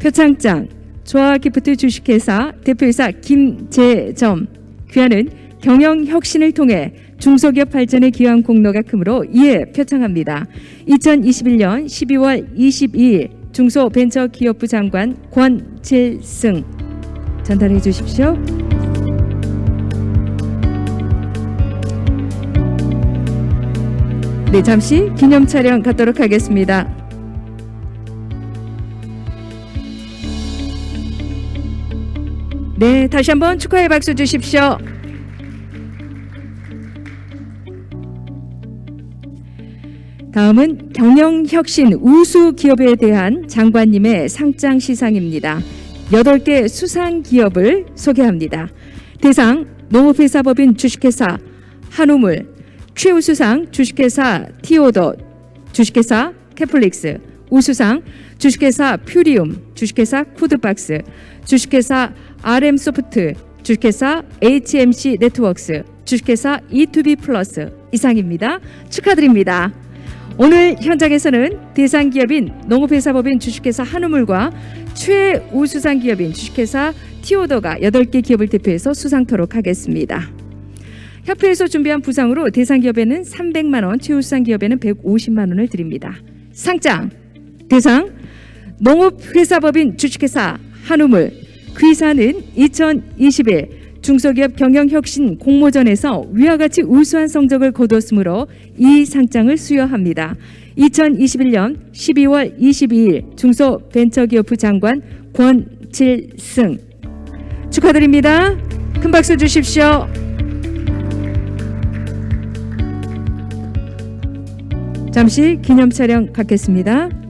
표창장 조아기프트 주식회사 대표이사 김재점 귀하는 경영혁신을 통해 중소기업 발전에 기여한 공로가 크므로 이에 표창합니다. 2021년 12월 22일 중소벤처기업부 장관 권칠승 전달해 주십시오. 네, 잠시 기념 촬영 갖도록 하겠습니다. 네, 다시 한번 축하의 박수 주십시오. 다음은 경영혁신 우수 기업에 대한 장관님의 상장 시상입니다. 8개 수상 기업을 소개합니다. 대상 농업회사법인 주식회사 한우물, 최우수상 주식회사 티오더, 주식회사 캐플릭스, 우수상 주식회사 퓨리움, 주식회사 푸드박스, 주식회사 RM소프트, 주식회사 HMC 네트워크스, 주식회사 E2B 플러스 이상입니다. 축하드립니다. 오늘 현장에서는 대상 기업인 농업회사법인 주식회사 한우물과 최우수상 기업인 주식회사 티오더가 8개 기업을 대표해서 수상토록 하겠습니다. 협회에서 준비한 부상으로 대상 기업에는 300만 원, 최우수상 기업에는 150만 원을 드립니다. 상장 대상 농업회사법인 주식회사 한우물 귀사는 2021 중소기업 경영혁신 공모전에서 위와 같이 우수한 성적을 거두었으므로 이 상장을 수여합니다. 2021년 12월 22일 중소벤처기업부 장관 권칠승 축하드립니다. 큰 박수 주십시오. 잠시 기념 촬영 갖겠습니다.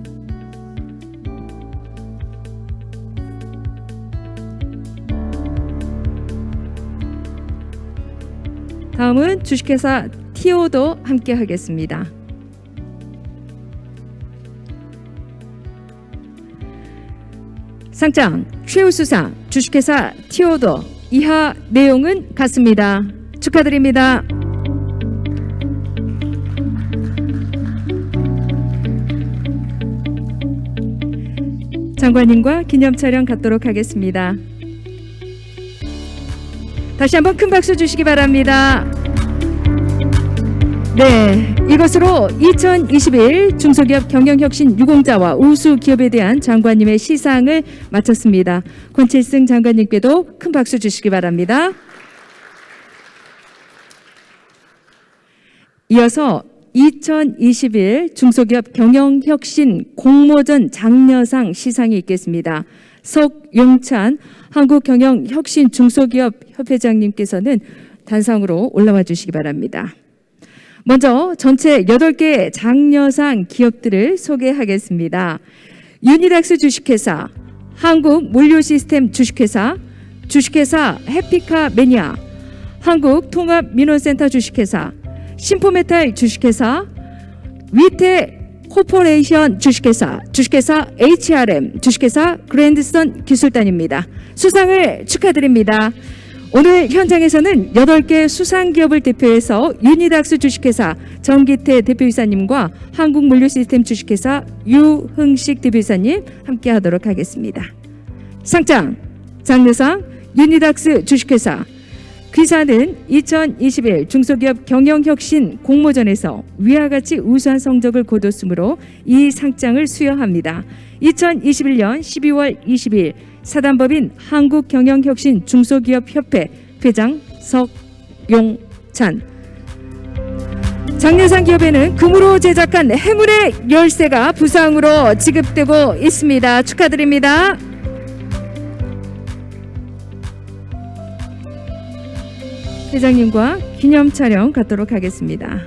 다음은 주식회사 티오더 함께 하겠습니다. 상장 최우수상 주식회사 티오더 이하 내용은 같습니다. 축하드립니다. 장관님과 기념 촬영 갖도록 하겠습니다. 다시 한번 큰 박수 주시기 바랍니다. 네, 이것으로 2021 중소기업 경영혁신 유공자와 우수 기업에 대한 장관님의 시상을 마쳤습니다. 권칠승 장관님께도 큰 박수 주시기 바랍니다. 이어서 2021 중소기업 경영혁신 공모전 장려상 시상이 있겠습니다. 석용찬 한국경영혁신 중소기업 협회장님께서는 단상으로 올라와 주시기 바랍니다. 먼저 전체 8개 장려상 기업들을 소개하겠습니다. 유니닥스 주식회사, 한국물류시스템 주식회사, 주식회사 해피카 매니아, 한국통합민원센터 주식회사, 신포메탈 주식회사, 위태 코퍼레이션 주식회사, 주식회사 HRM, 주식회사 그랜드선 기술단입니다. 수상을 축하드립니다. 오늘 현장에서는 8개 수상기업을 대표해서 유니닥스 주식회사 정기태 대표이사님과 한국물류시스템 주식회사 유흥식 대표이사님 함께하도록 하겠습니다. 상장, 장려상 유니닥스 주식회사 귀사는 2021 중소기업 경영혁신 공모전에서 위와 같이 우수한 성적을 거뒀으므로 이 상장을 수여합니다. 2021년 12월 20일 사단법인 한국경영혁신 중소기업협회 회장 석용찬. 장려상 기업에는 금으로 제작한 해물의 열쇠가 부상으로 지급되고 있습니다. 축하드립니다. 회장님과 기념 촬영 갖도록 하겠습니다.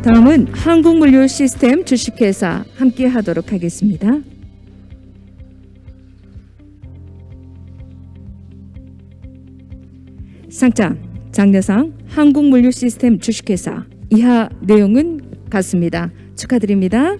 다음은 한국물류시스템 주식회사 함께 하도록 하겠습니다. 상장, 장려상 한국물류시스템 주식회사 이하 내용은 같습니다. 축하드립니다.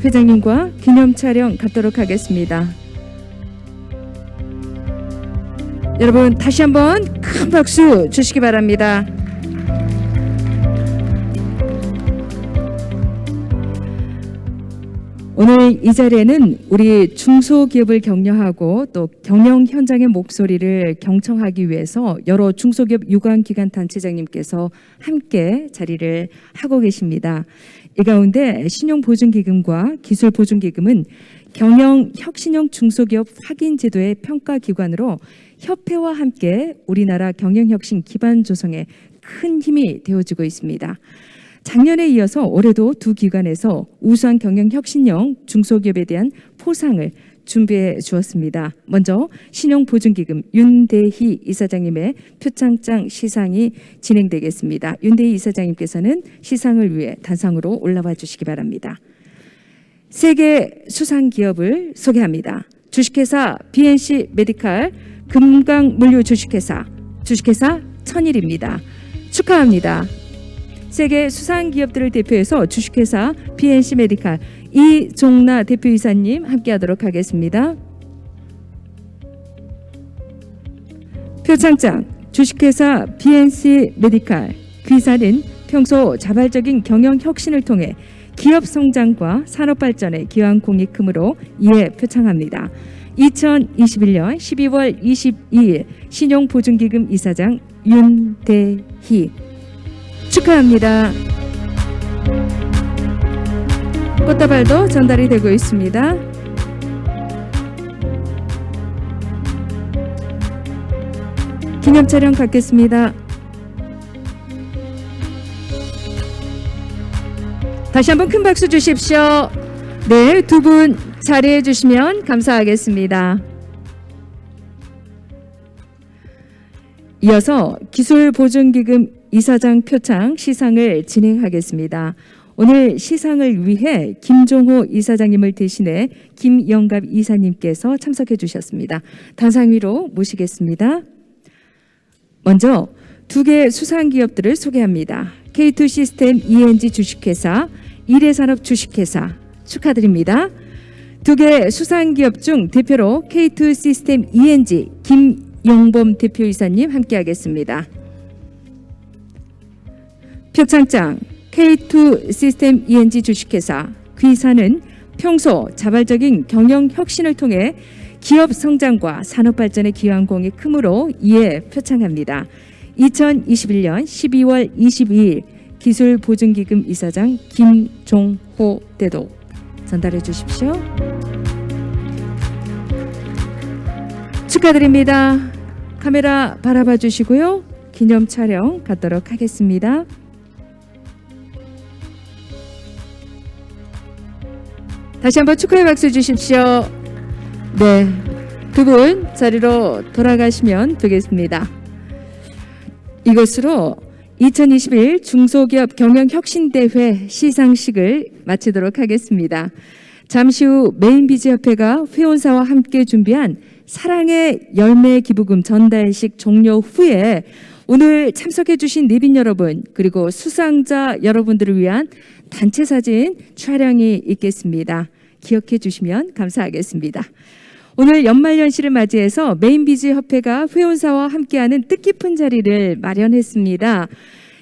회장님과 기념 촬영 갖도록 하겠습니다. 여러분 다시 한번 큰 박수 주시기 바랍니다. 오늘 이 자리에는 우리 중소기업을 격려하고 또 경영 현장의 목소리를 경청하기 위해서 여러 중소기업 유관기관 단체장님께서 함께 자리를 하고 계십니다. 이 가운데 신용보증기금과 기술보증기금은 경영혁신형 중소기업 확인제도의 평가기관으로 협회와 함께 우리나라 경영혁신 기반 조성에 큰 힘이 되어주고 있습니다. 작년에 이어서 올해도 두 기관에서 우수한 경영혁신형 중소기업에 대한 포상을 준비해 주었습니다. 먼저 신용보증기금 윤대희 이사장님의 표창장 시상이 진행되겠습니다. 윤대희 이사장님께서는 시상을 위해 단상으로 올라와 주시기 바랍니다. 세계 수상기업을 소개합니다. 주식회사 BNC 메디칼 금강물류 주식회사 천일입니다. 축하합니다. 세계 수상기업들을 대표해서 주식회사 BNC 메디칼 이종나 대표이사님 함께하도록 하겠습니다. 표창장 주식회사 BNC 메디칼 귀사는 평소 자발적인 경영 혁신을 통해 기업 성장과 산업 발전에 기여한 공이 크므로 이에 표창합니다. 2021년 12월 22일 신용보증기금 이사장 윤대희 축하합니다. 꽃다발도 전달이 되고 있습니다. 기념 촬영 갖겠습니다. 다시 한번 큰 박수 주십시오. 네, 두 분 자리해 주시면 감사하겠습니다. 이어서 기술보증기금 이사장 표창 시상을 진행하겠습니다. 오늘 시상을 위해 김종호 이사장님을 대신해 김영갑 이사님께서 참석해 주셨습니다. 단상 위로 모시겠습니다. 먼저 두 개의 수상기업들을 소개합니다. K2 시스템 ENG 주식회사, 이레산업 주식회사 축하드립니다. 두 개의 수상기업 중 대표로 K2 시스템 ENG 김용범 대표이사님 함께하겠습니다. 표창장 K2 시스템 ENG 주식회사 귀사는 평소 자발적인 경영 혁신을 통해 기업 성장과 산업 발전에 기여한 공이 크므로 이에 표창합니다. 2021년 12월 22일 기술보증기금 이사장 김종호 대도 전달해 주십시오. 축하드립니다. 카메라 바라봐 주시고요. 기념 촬영 갖도록 하겠습니다. 다시 한번 축하의 박수 주십시오. 네, 두 분 자리로 돌아가시면 되겠습니다. 이것으로 2021 중소기업 경영혁신대회 시상식을 마치도록 하겠습니다. 잠시 후 메인비즈협회가 회원사와 함께 준비한 사랑의 열매 기부금 전달식 종료 후에 오늘 참석해 주신 내빈 여러분 그리고 수상자 여러분들을 위한 단체 사진 촬영이 있겠습니다. 기억해 주시면 감사하겠습니다. 오늘 연말연시를 맞이해서 메인비즈협회가 회원사와 함께하는 뜻깊은 자리를 마련했습니다.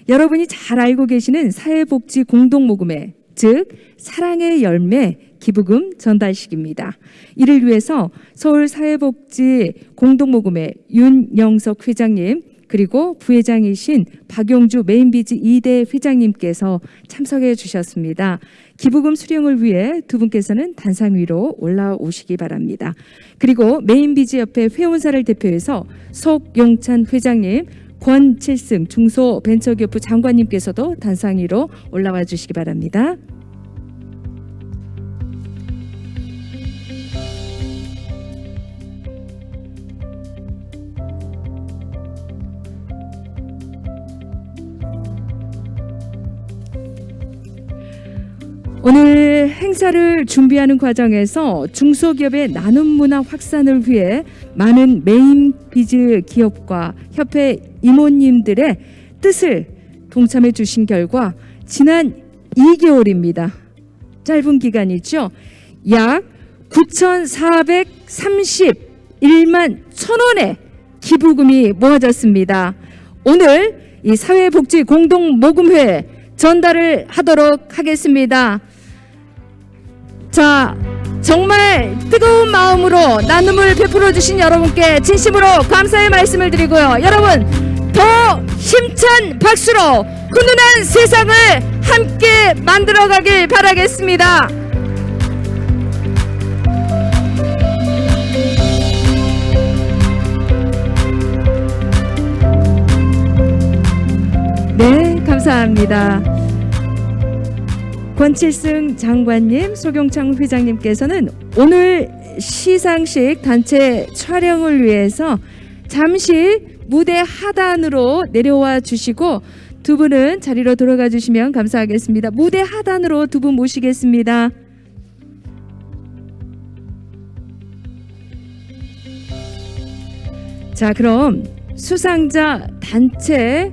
여러분이 잘 알고 계시는 사회복지 공동모금회, 즉 사랑의 열매 기부금 전달식입니다. 이를 위해서 서울사회복지 공동모금회 윤영석 회장님 그리고 부회장이신 박용주 메인비즈 2대 회장님께서 참석해 주셨습니다. 기부금 수령을 위해 두 분께서는 단상 위로 올라오시기 바랍니다. 그리고 메인비즈협회 회원사를 대표해서 속용찬 회장님, 권칠승 중소벤처기업부 장관님께서도 단상 위로 올라와 주시기 바랍니다. 오늘 행사를 준비하는 과정에서 중소기업의 나눔 문화 확산을 위해 많은 메인비즈 기업과 협회 임원님들의 뜻을 동참해 주신 결과 지난 2개월입니다. 짧은 기간이죠. 약 9,431만 1,000원의 기부금이 모아졌습니다. 오늘 이 사회복지 공동모금회 전달을 하도록 하겠습니다. 자, 정말 뜨거운 마음으로 나눔을 베풀어 주신 여러분께 진심으로 감사의 말씀을 드리고요. 여러분, 더 힘찬 박수로 훈훈한 세상을 함께 만들어가길 바라겠습니다. 네, 감사합니다. 권칠승 장관님, 소경창 회장님께서는 오늘 시상식 단체 촬영을 위해서 잠시 무대 하단으로 내려와 주시고 두 분은 자리로 돌아가 주시면 감사하겠습니다. 무대 하단으로 두 분 모시겠습니다. 자, 그럼 수상자 단체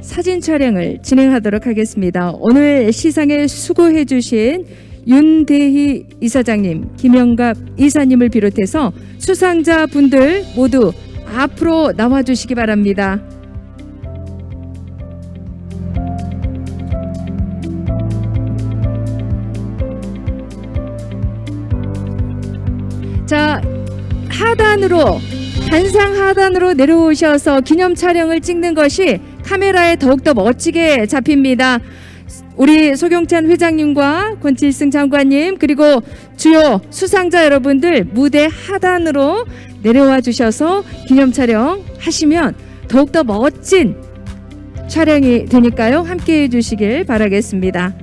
사진 촬영을 진행하도록 하겠습니다. 오늘 시상에 수고해 주신 윤대희 이사장님, 김영갑 이사님을 비롯해서 수상자 분들 모두 앞으로 나와 주시기 바랍니다. 자, 하단으로, 단상 하단으로 내려오셔서 기념 촬영을 찍는 것이 카메라에 더욱더 멋지게 잡힙니다. 우리 소경찬 회장님과 권칠승 장관님 그리고 주요 수상자 여러분들 무대 하단으로 내려와 주셔서 기념 촬영 하시면 더욱더 멋진 촬영이 되니까요. 함께해 주시길 바라겠습니다.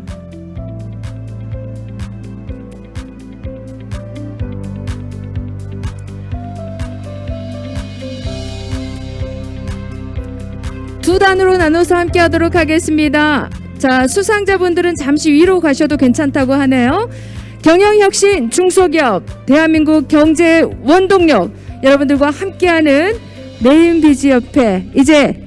두 단으로 나눠서 함께 하도록 하겠습니다. 자, 수상자분들은 잠시 위로 가셔도 괜찮다고 하네요. 경영혁신 중소기업 대한민국 경제 원동력 여러분들과 함께하는 메인비즈협회 이제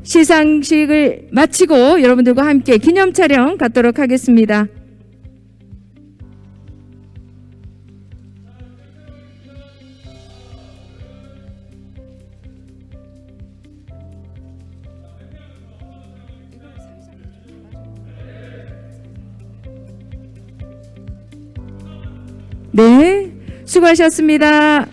시상식을 마치고 여러분들과 함께 기념 촬영 갖도록 하겠습니다. 네, 수고하셨습니다.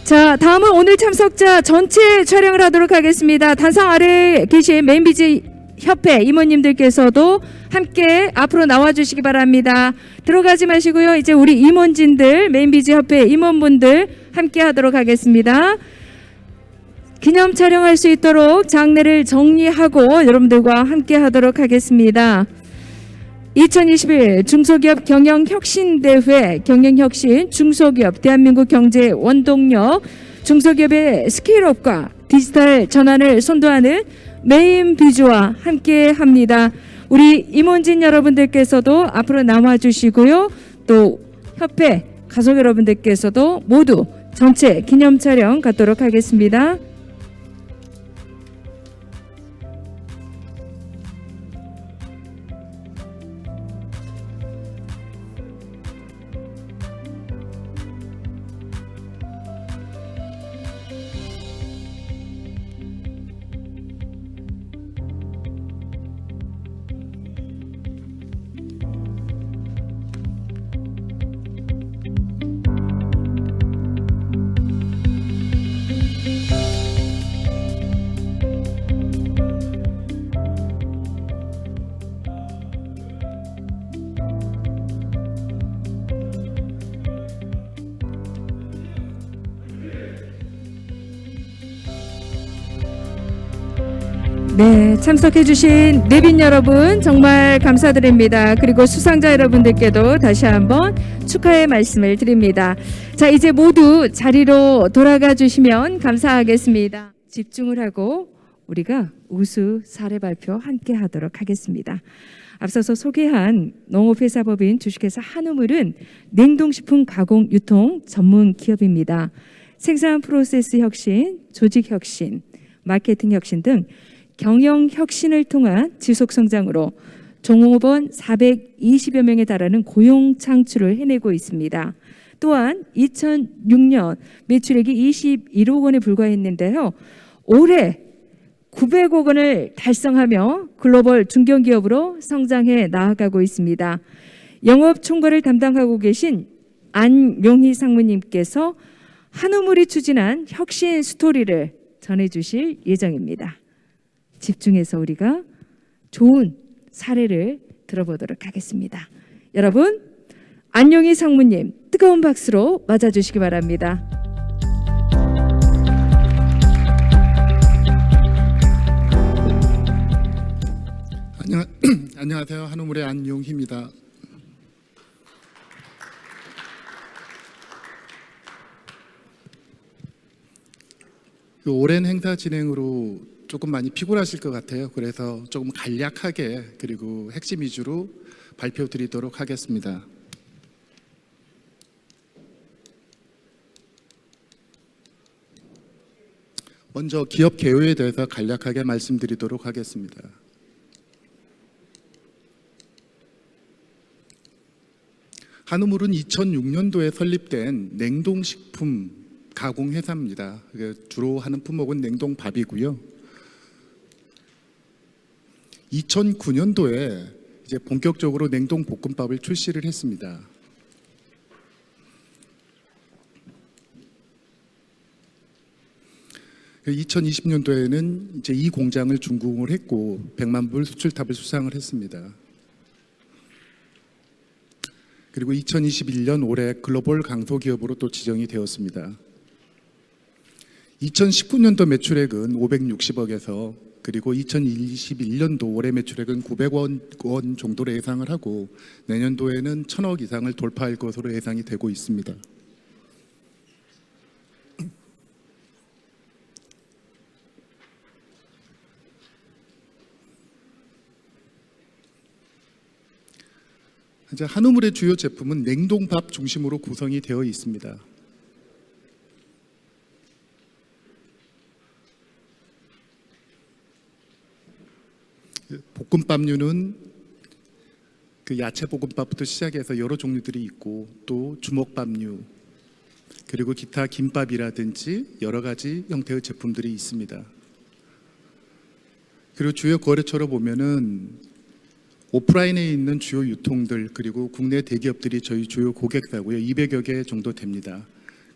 자, 다음은 오늘 참석자 전체 촬영을 하도록 하겠습니다. 단상 아래에 계신 메인비즈 협회 임원님들께서도 함께 앞으로 나와주시기 바랍니다. 들어가지 마시고요. 이제 우리 임원진들, 메인비즈 협회 임원분들 함께 하도록 하겠습니다. 기념 촬영할 수 있도록 장례를 정리하고 여러분들과 함께 하도록 하겠습니다. 2021 중소기업 경영혁신대회 경영혁신 중소기업 대한민국 경제 원동력 중소기업의 스케일업과 디지털 전환을 선도하는 메인비즈와 함께합니다. 우리 임원진 여러분들께서도 앞으로 나와주시고요. 또 협회 가족 여러분들께서도 모두 전체 기념 촬영 갖도록 하겠습니다. 네, 참석해주신 내빈 여러분 정말 감사드립니다. 그리고 수상자 여러분들께도 다시 한번 축하의 말씀을 드립니다. 자, 이제 모두 자리로 돌아가 주시면 감사하겠습니다. 집중을 하고 우리가 우수 사례 발표 함께 하도록 하겠습니다. 앞서서 소개한 농업회사법인 주식회사 한우물은 냉동식품 가공 유통 전문 기업입니다. 생산 프로세스 혁신, 조직 혁신, 마케팅 혁신 등 경영 혁신을 통한 지속 성장으로 종업원 420여 명에 달하는 고용 창출을 해내고 있습니다. 또한 2006년 매출액이 21억 원에 불과했는데요. 올해 900억 원을 달성하며 글로벌 중견기업으로 성장해 나아가고 있습니다. 영업 총괄을 담당하고 계신 안용희 상무님께서 한우물이 추진한 혁신 스토리를 전해주실 예정입니다. 집중해서 우리가 좋은 사례를 들어보도록 하겠습니다. 여러분, 안용희 상무님 뜨거운 박수로 맞아주시기 바랍니다. 안녕하세요. 한우물의 안용희입니다. 오랜 행사 진행으로 조금 많이 피곤하실 것 같아요. 그래서 조금 간략하게 그리고 핵심 위주로 발표 드리도록 하겠습니다. 먼저 기업 개요에 대해서 간략하게 말씀드리도록 하겠습니다. 한우물은 2006년도에 설립된 냉동식품 가공회사입니다. 주로 하는 품목은 냉동밥이고요. 2009년도에 이제 본격적으로 냉동볶음밥을 출시를 했습니다. 그 2020년도에는 이제 이 공장을 준공을 했고 100만 불 수출탑을 수상을 했습니다. 그리고 2021년 올해 글로벌 강소기업으로 또 지정이 되었습니다. 2019년도 매출액은 560억에서 그리고 2021년도 올해 매출액은 900억 원 정도로 예상을 하고 내년도에는 1000억 이상을 돌파할 것으로 예상이 되고 있습니다. 이제 한우물의 주요 제품은 냉동밥 중심으로 구성이 되어 있습니다. 볶음밥류는 그 야채 볶음밥부터 시작해서 여러 종류들이 있고 또 주먹밥류 그리고 기타 김밥이라든지 여러 가지 형태의 제품들이 있습니다. 그리고 주요 거래처로 보면은 오프라인에 있는 주요 유통들 그리고 국내 대기업들이 저희 주요 고객사고요. 200여 개 정도 됩니다.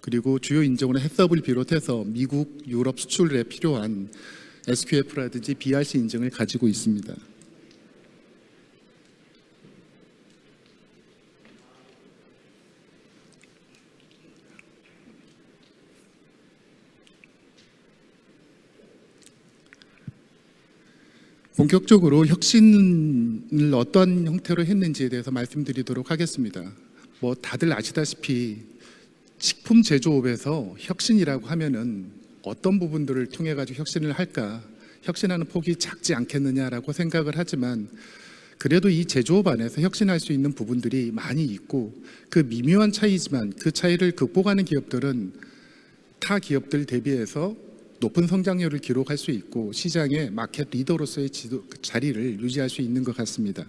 그리고 주요 인정으로 햇섭을 비롯해서 미국, 유럽 수출에 필요한 SQF라든지 BRC 인증을 가지고 있습니다. 본격적으로 혁신을 어떤 형태로 했는지에 대해서 말씀드리도록 하겠습니다. 뭐 다들 아시다시피 식품 제조업에서 혁신이라고 하면은 어떤 부분들을 통해 가지고 혁신을 할까? 혁신하는 폭이 작지 않겠느냐라고 생각을 하지만 그래도 이 제조업 안에서 혁신할 수 있는 부분들이 많이 있고 그 미묘한 차이지만 그 차이를 극복하는 기업들은 타 기업들 대비해서 높은 성장률을 기록할 수 있고 시장의 마켓 리더로서의 자리를 유지할 수 있는 것 같습니다.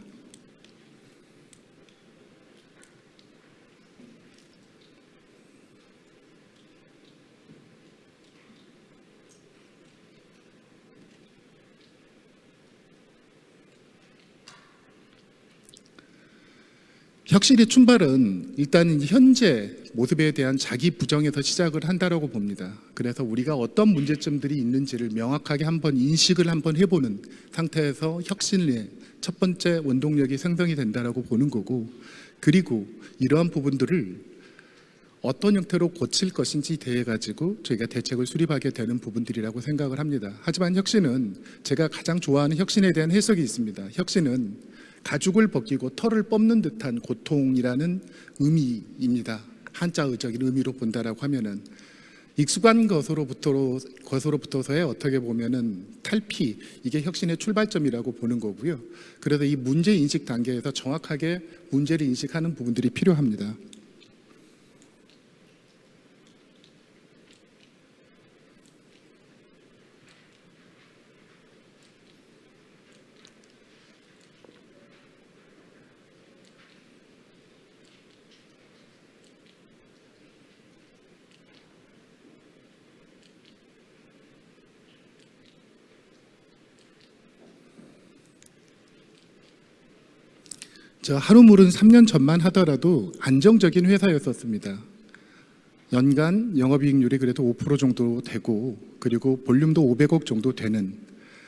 혁신의 출발은 일단 현재 모습에 대한 자기 부정에서 시작을 한다라고 봅니다. 그래서 우리가 어떤 문제점들이 있는지를 명확하게 한번 인식을 한번 해보는 상태에서 혁신의 첫 번째 원동력이 생성이 된다라고 보는 거고, 그리고 이러한 부분들을 어떤 형태로 고칠 것인지 대해 가지고 저희가 대책을 수립하게 되는 부분들이라고 생각을 합니다. 하지만 혁신은 제가 가장 좋아하는 혁신에 대한 해석이 있습니다. 혁신은 가죽을 벗기고 털을 뽑는 듯한 고통이라는 의미입니다. 한자의적인 의미로 본다라고 하면은 익숙한 것으로부터서의 어떻게 보면은 탈피, 이게 혁신의 출발점이라고 보는 거고요. 그래서 이 문제 인식 단계에서 정확하게 문제를 인식하는 부분들이 필요합니다. 저 한우물은 3년 전만 하더라도 안정적인 회사였었습니다. 연간 영업이익률이 그래도 5% 정도 되고 그리고 볼륨도 500억 정도 되는,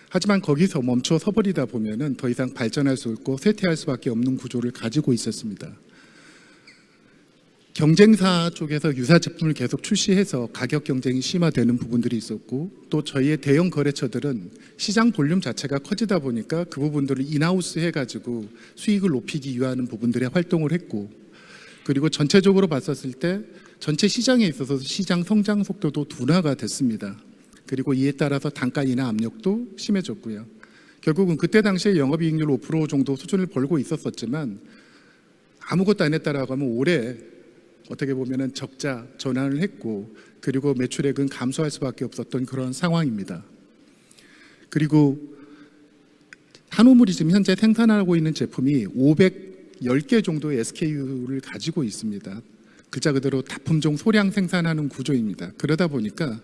하지만 거기서 멈춰 서버리다 보면은 더 이상 발전할 수 없고 쇠퇴할 수밖에 없는 구조를 가지고 있었습니다. 경쟁사 쪽에서 유사 제품을 계속 출시해서 가격 경쟁이 심화되는 부분들이 있었고, 또 저희의 대형 거래처들은 시장 볼륨 자체가 커지다 보니까 그 부분들을 인하우스 해가지고 수익을 높이기 위한 부분들의 활동을 했고, 그리고 전체적으로 봤었을 때 전체 시장에 있어서 시장 성장 속도도 둔화가 됐습니다. 그리고 이에 따라서 단가 인하 압력도 심해졌고요. 결국은 그때 당시에 영업이익률 5% 정도 수준을 벌고 있었지만 아무것도 안 했다라고 하면 올해 어떻게 보면은 적자 전환을 했고, 그리고 매출액은 감소할 수밖에 없었던 그런 상황입니다. 그리고 한우물이 지금 현재 생산하고 있는 제품이 510개 정도의 SKU를 가지고 있습니다. 글자 그대로 다품종 소량 생산하는 구조입니다. 그러다 보니까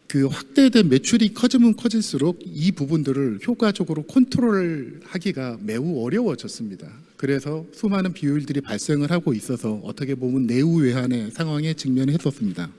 그 확대된 매출이 커지면 커질수록 이 부분들을 효과적으로 컨트롤하기가 매우 어려워졌습니다. 그래서 수많은 비효율들이 발생을 하고 있어서 어떻게 보면 내후외환의 상황에 직면했었습니다.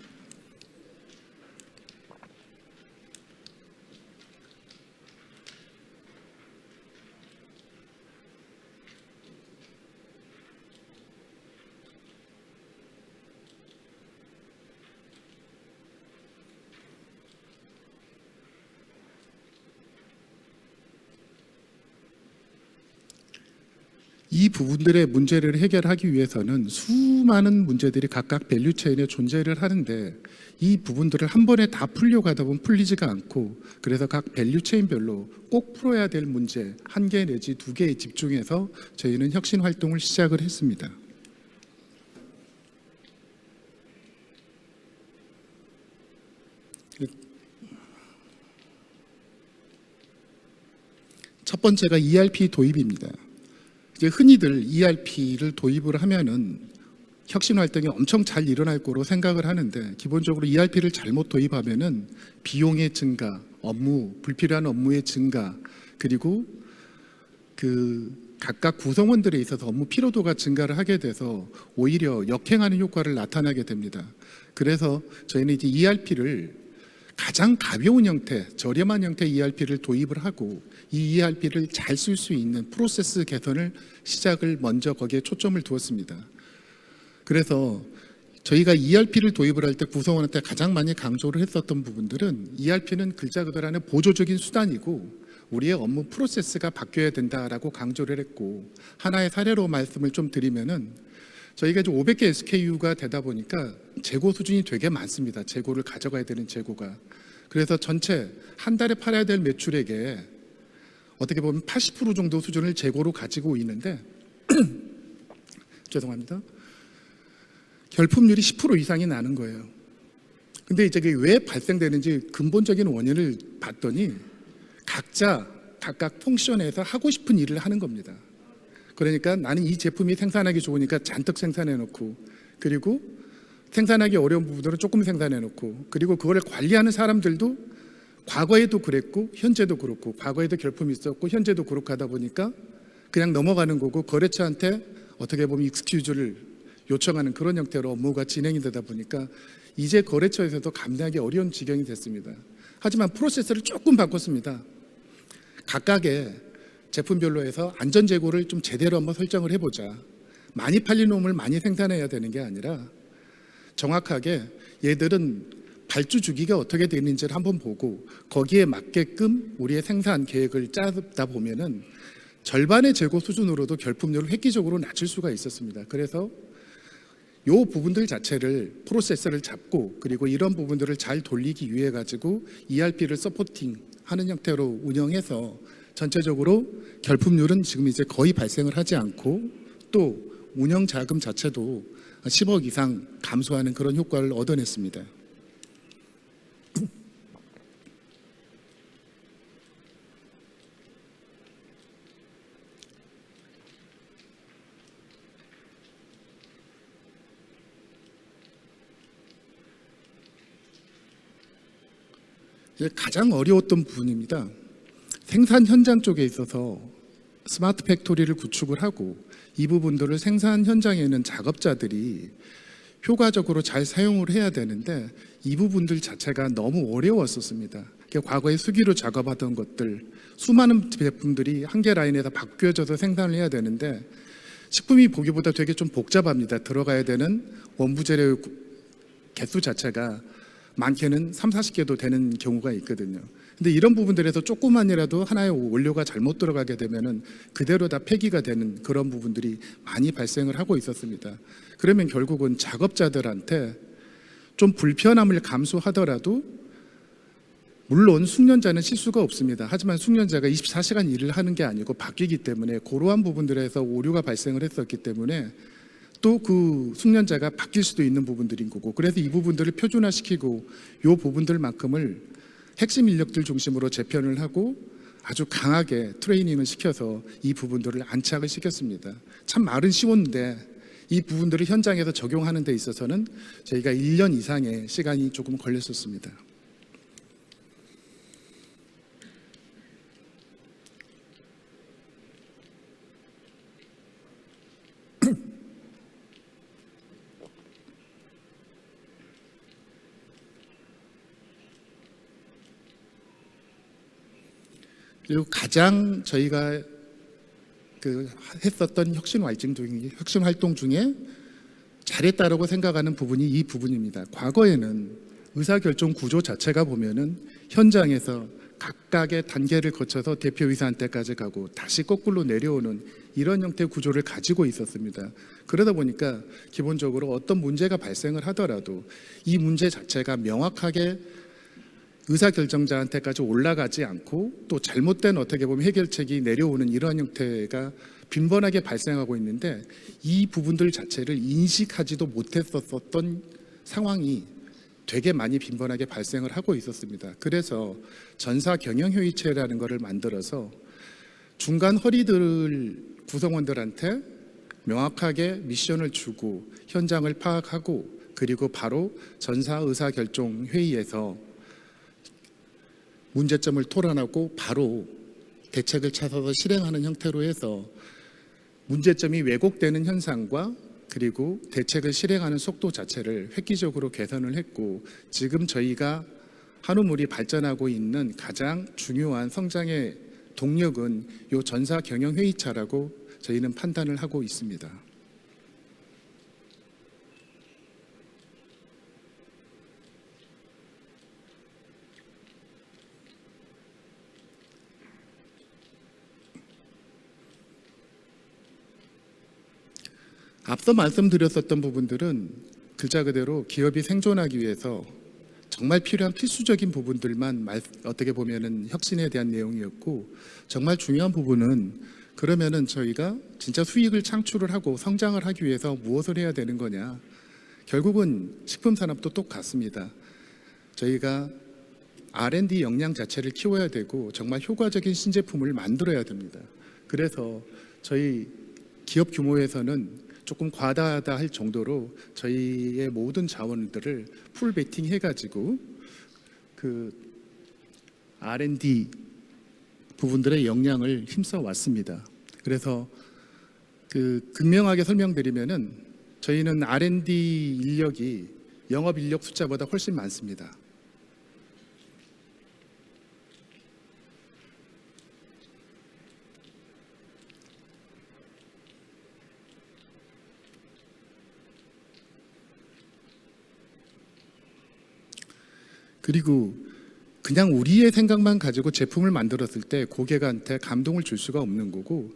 이 부분들의 문제를 해결하기 위해서는 수많은 문제들이 각각 밸류체인에 존재를 하는데, 이 부분들을 한 번에 다 풀려고 하다 보면 풀리지가 않고, 그래서 각 밸류체인별로 꼭 풀어야 될 문제 1개 내지 2개에 집중해서 저희는 혁신 활동을 시작을 했습니다. 첫 번째가 ERP 도입입니다. 이제 흔히들 ERP를 도입을 하면은 혁신 활동이 엄청 잘 일어날 거로 생각을 하는데, 기본적으로 ERP를 잘못 도입하면은 비용의 증가, 불필요한 업무의 증가, 그리고 그 각각 구성원들에 있어서 업무 피로도가 증가를 하게 돼서 오히려 역행하는 효과를 나타나게 됩니다. 그래서 저희는 이제 ERP를 가장 가벼운 형태, 저렴한 형태의 ERP를 도입을 하고, 이 ERP를 잘 쓸 수 있는 프로세스 개선을 시작을 먼저 거기에 초점을 두었습니다. 그래서 저희가 ERP를 도입을 할 때 구성원한테 가장 많이 강조를 했었던 부분들은, ERP는 글자 그대로 하는 보조적인 수단이고 우리의 업무 프로세스가 바뀌어야 된다라고 강조를 했고, 하나의 사례로 말씀을 좀 드리면은, 저희가 이제 500개 SKU가 되다 보니까 재고 수준이 되게 많습니다. 재고를 가져가야 되는 재고가. 그래서 전체 한 달에 팔아야 될 매출액에 어떻게 보면 80% 정도 수준을 재고로 가지고 있는데 죄송합니다. 결품률이 10% 이상이 나는 거예요. 근데 이제 그게 왜 발생되는지 근본적인 원인을 봤더니 각각 펑션에서 하고 싶은 일을 하는 겁니다. 그러니까 나는 이 제품이 생산하기 좋으니까 잔뜩 생산해 놓고, 그리고 생산하기 어려운 부분들은 조금 생산해 놓고, 그리고 그거를 관리하는 사람들도 과거에도 그랬고 현재도 그렇고, 과거에도 결품이 있었고 현재도 그렇고 하다 보니까 그냥 넘어가는 거고, 거래처한테 어떻게 보면 익스큐즈를 요청하는 그런 형태로 업무가 진행이 되다 보니까 이제 거래처에서도 감당하기 어려운 지경이 됐습니다. 하지만 프로세스를 조금 바꿨습니다. 각각의 제품별로 해서 안전재고를 좀 제대로 한번 설정을 해보자. 많이 팔린 놈을 많이 생산해야 되는 게 아니라 정확하게 얘들은 발주 주기가 어떻게 되는지를 한번 보고 거기에 맞게끔 우리의 생산 계획을 짜다 보면은 절반의 재고 수준으로도 결품률을 획기적으로 낮출 수가 있었습니다. 그래서 요 부분들 자체를 프로세스를 잡고, 그리고 이런 부분들을 잘 돌리기 위해 가지고 ERP를 서포팅하는 형태로 운영해서 전체적으로 결품률은 지금 이제 거의 발생을 하지 않고, 또 운영 자금 자체도 10억 이상 감소하는 그런 효과를 얻어냈습니다. 이제 가장 어려웠던 부분입니다. 생산 현장 쪽에 있어서 스마트 팩토리를 구축을 하고 이 부분들을 생산 현장에 있는 작업자들이 효과적으로 잘 사용을 해야 되는데 이 부분들 자체가 너무 어려웠었습니다. 과거에 수기로 작업하던 것들, 수많은 제품들이 한 개 라인에다 바뀌어져서 생산을 해야 되는데 식품이 보기보다 되게 좀 복잡합니다. 들어가야 되는 원부 재료 개수 자체가 많게는 3, 40개도 되는 경우가 있거든요. 근데 이런 부분들에서 조금만이라도 하나의 원료가 잘못 들어가게 되면은 그대로 다 폐기가 되는 그런 부분들이 많이 발생을 하고 있었습니다. 그러면 결국은 작업자들한테 좀 불편함을 감수하더라도 물론 숙련자는 실수가 없습니다. 하지만 숙련자가 24시간 일을 하는 게 아니고 바뀌기 때문에 그러한 부분들에서 오류가 발생을 했었기 때문에 또 그 숙련자가 바뀔 수도 있는 부분들인 거고, 그래서 이 부분들을 표준화시키고 이 부분들만큼을 핵심 인력들 중심으로 재편을 하고 아주 강하게 트레이닝을 시켜서 이 부분들을 안착을 시켰습니다. 참 말은 쉬웠는데 이 부분들을 현장에서 적용하는 데 있어서는 저희가 1년 이상의 시간이 조금 걸렸었습니다. 그리고 가장 저희가 했었던 혁신 활동 중에 잘했다라고 생각하는 부분이 이 부분입니다. 과거에는 의사결정 구조 자체가 보면은 현장에서 각각의 단계를 거쳐서 대표이사한테까지 가고 다시 거꾸로 내려오는 이런 형태의 구조를 가지고 있었습니다. 그러다 보니까 기본적으로 어떤 문제가 발생을 하더라도 이 문제 자체가 명확하게 의사결정자한테까지 올라가지 않고 또 잘못된 어떻게 보면 해결책이 내려오는 이러한 형태가 빈번하게 발생하고 있는데 이 부분들 자체를 인식하지도 못했었던 상황이 되게 많이 빈번하게 발생을 하고 있었습니다. 그래서 전사 경영회의체라는 것을 만들어서 중간 허리들 구성원들한테 명확하게 미션을 주고 현장을 파악하고 그리고 바로 전사 의사결정회의에서 문제점을 토론하고 바로 대책을 찾아서 실행하는 형태로 해서 문제점이 왜곡되는 현상과 그리고 대책을 실행하는 속도 자체를 획기적으로 개선을 했고 지금 저희가 한우물이 발전하고 있는 가장 중요한 성장의 동력은 이 전사 경영회의차라고 저희는 판단을 하고 있습니다. 앞서 말씀드렸었던 부분들은 글자 그대로 기업이 생존하기 위해서 정말 필요한 필수적인 부분들만 어떻게 보면은 혁신에 대한 내용이었고 정말 중요한 부분은 그러면은 저희가 진짜 수익을 창출을 하고 성장을 하기 위해서 무엇을 해야 되는 거냐. 결국은 식품 산업도 똑같습니다. 저희가 R&D 역량 자체를 키워야 되고 정말 효과적인 신제품을 만들어야 됩니다. 그래서 저희 기업 규모에서는 조금 과다하다 할 정도로 저희의 모든 자원들을 풀 베팅 해가지고 그 R&D 부분들의 역량을 힘써 왔습니다. 그래서 극명하게 설명드리면은 저희는 R&D 인력이 영업 인력 숫자보다 훨씬 많습니다. 그리고 그냥 우리의 생각만 가지고 제품을 만들었을 때 고객한테 감동을 줄 수가 없는 거고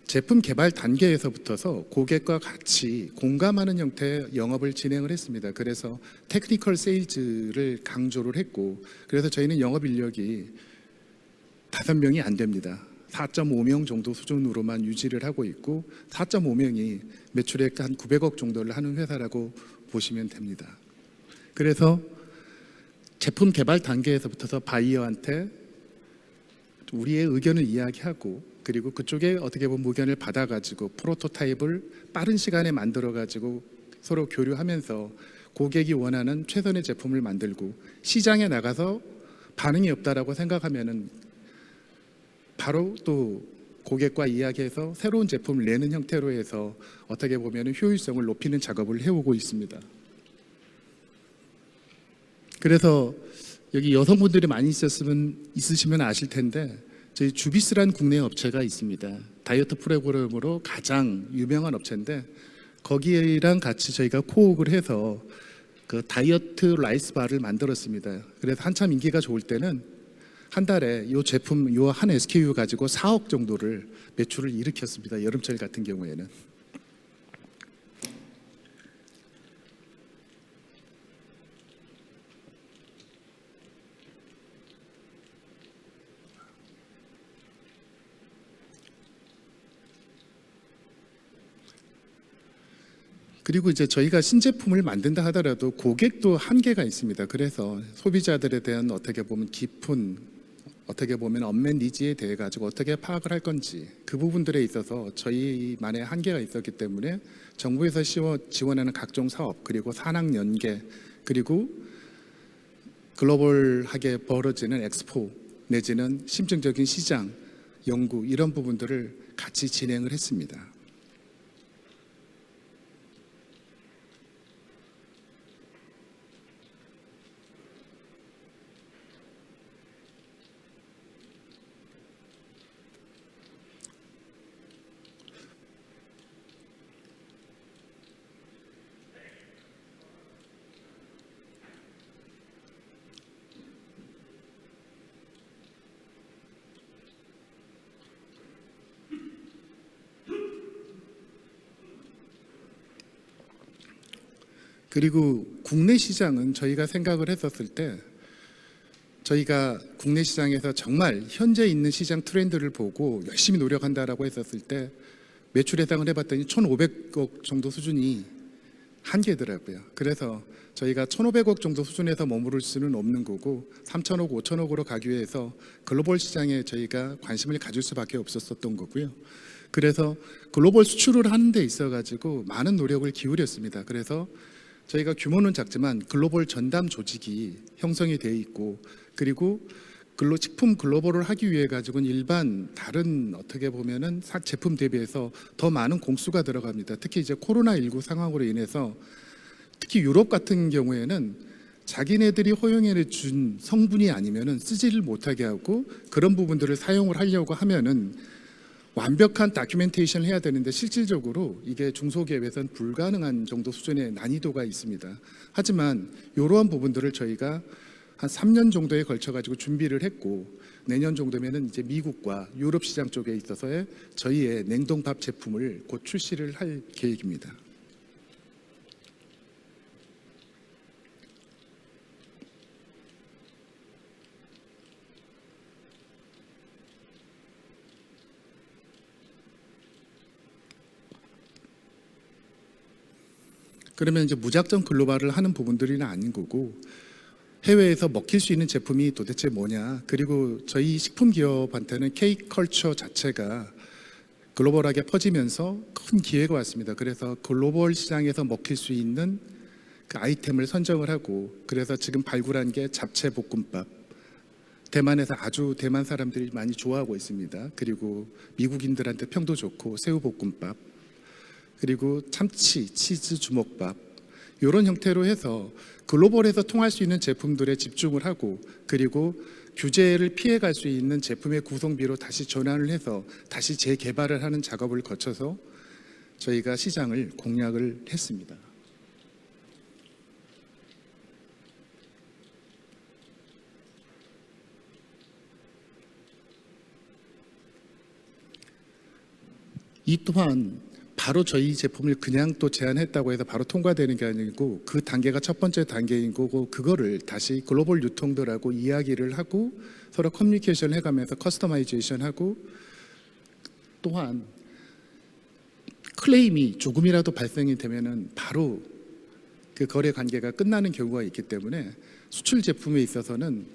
제품 개발 단계에서부터서 고객과 같이 공감하는 형태의 영업을 진행을 했습니다. 그래서 테크니컬 세일즈를 강조를 했고 그래서 저희는 영업 인력이 5명이 안 됩니다. 4.5명 정도 수준으로만 유지를 하고 있고 4.5명이 매출액 한 900억 정도를 하는 회사라고 보시면 됩니다. 그래서 제품 개발 단계에서부터서 바이어한테 우리의 의견을 이야기하고 그리고 그쪽에 어떻게 보면 의견을 받아가지고 프로토타입을 빠른 시간에 만들어가지고 서로 교류하면서 고객이 원하는 최선의 제품을 만들고 시장에 나가서 반응이 없다라고 생각하면은 바로 또 고객과 이야기해서 새로운 제품을 내는 형태로 해서 어떻게 보면 효율성을 높이는 작업을 해오고 있습니다. 그래서 여기 여성분들이 많이 있으시면 아실 텐데 저희 주비스라는 국내 업체가 있습니다. 다이어트 프로그램으로 가장 유명한 업체인데 거기랑 같이 저희가 코옥을 해서 그 다이어트 라이스 바를 만들었습니다. 그래서 한참 인기가 좋을 때는 한 달에 이 제품 이 한 SKU 가지고 4억 정도를 매출을 일으켰습니다. 여름철 같은 경우에는. 그리고 이제 저희가 신제품을 만든다 하더라도 고객도 한계가 있습니다. 그래서 소비자들에 대한 어떻게 보면 깊은 어떻게 보면 언맨 니즈에 대해 가지고 어떻게 파악을 할 건지 그 부분들에 있어서 저희만의 한계가 있었기 때문에 정부에서 지원하는 각종 사업 그리고 산학 연계 그리고 글로벌하게 벌어지는 엑스포 내지는 심층적인 시장 연구 이런 부분들을 같이 진행을 했습니다. 그리고 국내 시장은 저희가 생각을 했었을 때 저희가 국내 시장에서 정말 현재 있는 시장 트렌드를 보고 열심히 노력한다라고 했었을 때 매출 예상을 해봤더니 1,500억 정도 수준이 한계더라고요. 그래서 저희가 1,500억 정도 수준에서 머무를 수는 없는 거고 3,000억, 5,000억으로 가기 위해서 글로벌 시장에 저희가 관심을 가질 수밖에 없었던 거고요. 그래서 글로벌 수출을 하는 데 있어가지고 많은 노력을 기울였습니다. 그래서 저희가 규모는 작지만 글로벌 전담 조직이 형성이 되어 있고 그리고 식품 글로벌을 하기 위해 가지고는 일반 다른 어떻게 보면은 제품 대비해서 더 많은 공수가 들어갑니다. 특히 이제 코로나19 상황으로 인해서 특히 유럽 같은 경우에는 자기네들이 허용해 준 성분이 아니면은 쓰지를 못하게 하고 그런 부분들을 사용을 하려고 하면은 완벽한 다큐멘테이션을 해야 되는데 실질적으로 이게 중소기업에서는 불가능한 정도 수준의 난이도가 있습니다. 하지만 이러한 부분들을 저희가 한 3년 정도에 걸쳐 가지고 준비를 했고 내년 정도면은 이제 미국과 유럽 시장 쪽에 있어서의 저희의 냉동밥 제품을 곧 출시를 할 계획입니다. 그러면 이제 무작정 글로벌을 하는 부분들은 아닌 거고 해외에서 먹힐 수 있는 제품이 도대체 뭐냐. 그리고 저희 식품 기업한테는 K컬처 자체가 글로벌하게 퍼지면서 큰 기회가 왔습니다. 그래서 글로벌 시장에서 먹힐 수 있는 그 아이템을 선정을 하고 그래서 지금 발굴한 게 잡채 볶음밥. 대만에서 아주 대만 사람들이 많이 좋아하고 있습니다. 그리고 미국인들한테 평도 좋고 새우 볶음밥. 그리고 참치, 치즈 주먹밥 이런 형태로 해서 글로벌에서 통할 수 있는 제품들에 집중을 하고 그리고 규제를 피해갈 수 있는 제품의 구성비로 다시 전환을 해서 다시 재개발을 하는 작업을 거쳐서 저희가 시장을 공략을 했습니다. 이 또한 바로 저희 제품을 그냥 또 제안했다고 해서 바로 통과되는 게 아니고 그 단계가 첫 번째 단계인 거고 그거를 다시 글로벌 유통들하고 이야기를 하고 서로 커뮤니케이션 해가면서 커스터마이제이션 하고 또한 클레임이 조금이라도 발생이 되면은 바로 그 거래 관계가 끝나는 경우가 있기 때문에 수출 제품에 있어서는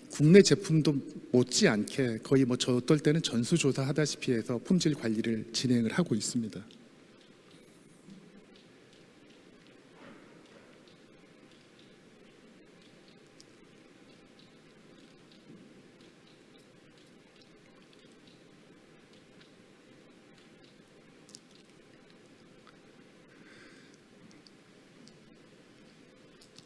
국내 제품도 못지않게 거의 뭐 저 어떨 때는 전수조사 하다시피 해서 품질 관리를 진행을 하고 있습니다.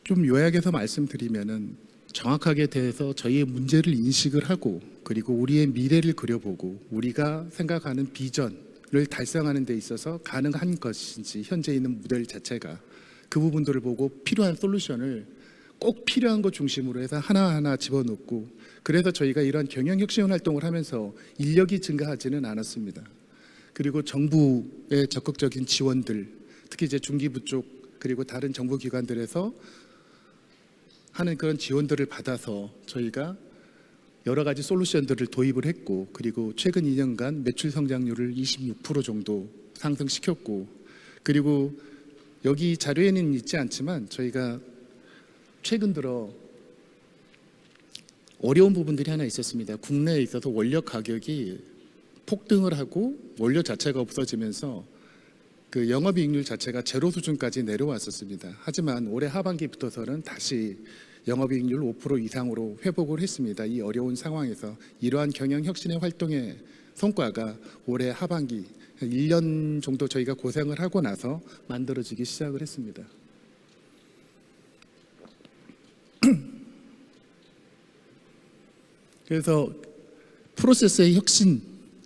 좀 요약해서 말씀드리면은 정확하게 대해서 저희의 문제를 인식을 하고 그리고 우리의 미래를 그려보고 우리가 생각하는 비전을 달성하는 데 있어서 가능한 것인지 현재 있는 모델 자체가 그 부분들을 보고 필요한 솔루션을 꼭 필요한 것 중심으로 해서 하나하나 집어넣고 그래서 저희가 이런 경영혁신 활동을 하면서 인력이 증가하지는 않았습니다. 그리고 정부의 적극적인 지원들 특히 이제 중기부 쪽 그리고 다른 정부 기관들에서 하는 그런 지원들을 받아서 저희가 여러 가지 솔루션들을 도입을 했고 그리고 최근 2년간 매출 성장률을 26% 정도 상승시켰고 그리고 여기 자료에는 있지 않지만 저희가 최근 들어 어려운 부분들이 하나 있었습니다. 국내에 있어서 원료 가격이 폭등을 하고 원료 자체가 없어지면서 그 영업이익률 자체가 제로 수준까지 내려왔었습니다. 하지만 올해 하반기부터서는 다시 영업이익률 5% 이상으로 회복을 했습니다. 이 어려운 상황에서 이러한 경영혁신의 활동의 성과가 올해 하반기 1년 정도 저희가 고생을 하고 나서 만들어지기 시작을 했습니다. 그래서 프로세스의 혁신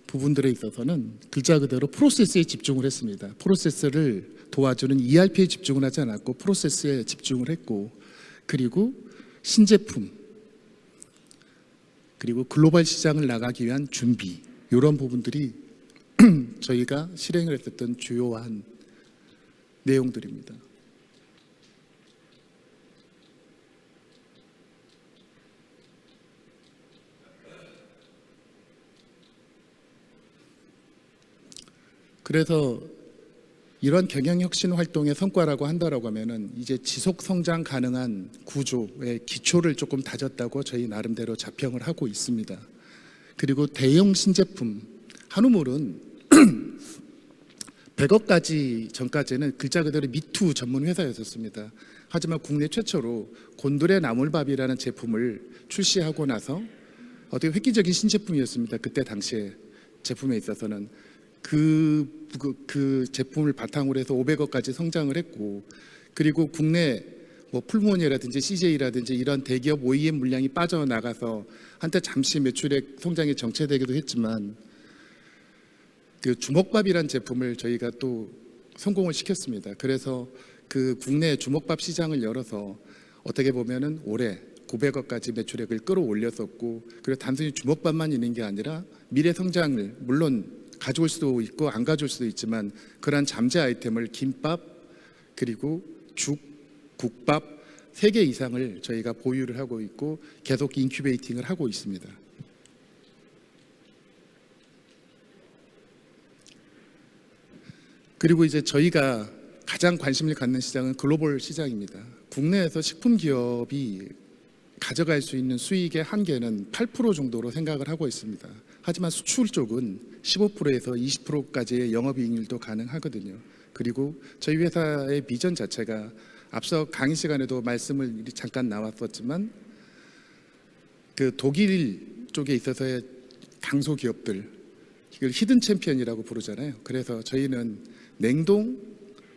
부분들에 있어서는 글자 그대로 프로세스에 집중을 했습니다. 프로세스를 도와주는 ERP에 집중을 하지 않았고 프로세스에 집중을 했고 그리고 신제품 그리고 글로벌 시장을 나가기 위한 준비 이런 부분들이 저희가 실행을 했었던 주요한 내용들입니다. 그래서 이런 경영혁신 활동의 성과라고 한다라고 하면은 이제 지속 성장 가능한 구조의 기초를 조금 다졌다고 저희 나름대로 자평을 하고 있습니다. 그리고 대형 신제품 한우물은 100억까지 전까지는 글자 그대로 미투 전문 회사였었습니다. 하지만 국내 최초로 곤드레 나물밥이라는 제품을 출시하고 나서 어떻게 획기적인 신제품이었습니다. 그때 당시에 제품에 있어서는 그 제품을 바탕으로 해서 500억까지 성장을 했고 그리고 국내 뭐 풀무원이라든지 CJ라든지 이런 대기업 OEM 물량이 빠져나가서 한때 잠시 매출액 성장이 정체되기도 했지만 그 주먹밥이란 제품을 저희가 또 성공을 시켰습니다. 그래서 그 국내 주먹밥 시장을 열어서 어떻게 보면은 올해 900억까지 매출액을 끌어올렸었고 그리고 단순히 주먹밥만 있는 게 아니라 미래 성장을 물론 가져올 수도 있고 안 가져올 수도 있지만 그러한 잠재 아이템을 김밥 그리고 죽, 국밥 3개 이상을 저희가 보유를 하고 있고 계속 인큐베이팅을 하고 있습니다. 그리고 이제 저희가 가장 관심을 갖는 시장은 글로벌 시장입니다. 국내에서 식품 기업이 가져갈 수 있는 수익의 한계는 8% 정도로 생각을 하고 있습니다. 하지만 수출 쪽은 15%에서 20%까지의 영업이익률도 가능하거든요. 그리고 저희 회사의 비전 자체가 앞서 강의 시간에도 말씀을 잠깐 나왔었지만 그 독일 쪽에 있어서의 강소 기업들 이걸 히든 챔피언이라고 부르잖아요. 그래서 저희는 냉동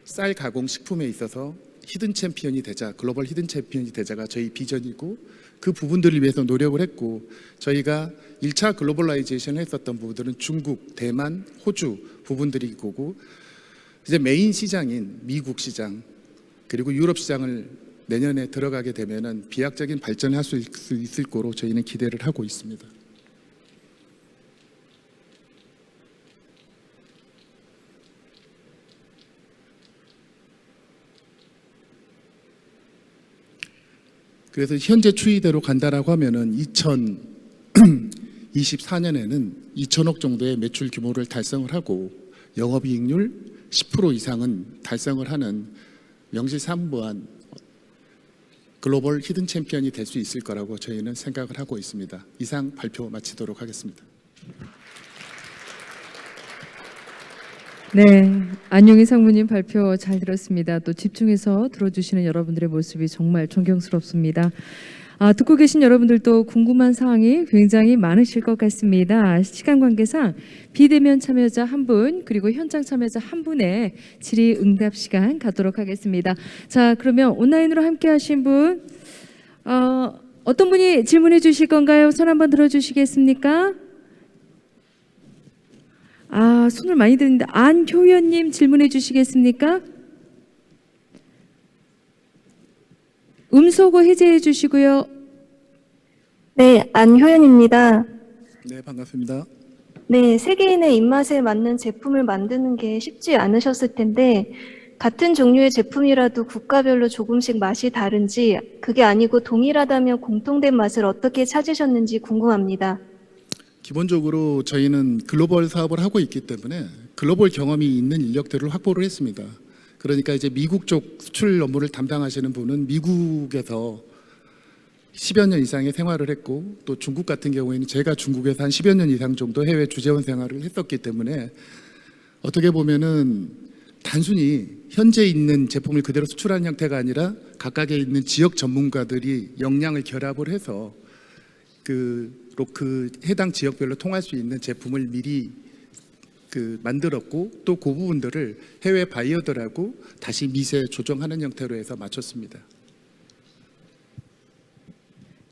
쌀 가공 식품에 있어서 히든 챔피언이 되자, 글로벌 히든 챔피언이 되자가 저희 비전이고 그 부분들을 위해서 노력을 했고 저희가 1차 글로벌라이제이션을 했었던 부분들은 중국, 대만, 호주 부분들이 거고 이제 메인 시장인 미국 시장 그리고 유럽 시장을 내년에 들어가게 되면은 비약적인 발전을 할 수 있을 거로 저희는 기대를 하고 있습니다. 그래서 현재 추이대로 간다라고 하면은 2024년에는 2천억 정도의 매출 규모를 달성을 하고 영업이익률 10% 이상은 달성을 하는 명실상부한 글로벌 히든 챔피언이 될 수 있을 거라고 저희는 생각을 하고 있습니다. 이상 발표 마치도록 하겠습니다. 네, 안용희 상무님 발표 잘 들었습니다. 또 집중해서 들어주시는 여러분들의 모습이 정말 존경스럽습니다. 듣고 계신 여러분들도 궁금한 사항이 굉장히 많으실 것 같습니다. 시간 관계상 비대면 참여자 1분 그리고 현장 참여자 1분의 질의응답 시간 갖도록 하겠습니다. 자, 그러면 온라인으로 함께 하신 분 어떤 분이 질문해 주실 건가요? 손 한번 들어주시겠습니까? 손을 많이 드는데 안효연님 질문해 주시겠습니까? 음소거 해제해 주시고요. 네, 안효연입니다. 네, 반갑습니다. 네, 세계인의 입맛에 맞는 제품을 만드는 게 쉽지 않으셨을 텐데, 같은 종류의 제품이라도 국가별로 조금씩 맛이 다른지, 그게 아니고 동일하다면 공통된 맛을 어떻게 찾으셨는지 궁금합니다. 기본적으로 저희는 글로벌 사업을 하고 있기 때문에 글로벌 경험이 있는 인력들을 확보를 했습니다. 그러니까 이제 미국 쪽 수출 업무를 담당하시는 분은 미국에서 10여 년 이상의 생활을 했고, 또 중국 같은 경우에는 제가 중국에서 한 10여 년 이상 정도 해외 주재원 생활을 했었기 때문에 어떻게 보면은 단순히 현재 있는 제품을 그대로 수출하는 형태가 아니라 각각에 있는 지역 전문가들이 역량을 결합을 해서 그 해당 지역별로 통할 수 있는 제품을 미리 만들었고, 또 그 부분들을 해외 바이어들하고 다시 미세 조정하는 형태로 해서 맞췄습니다.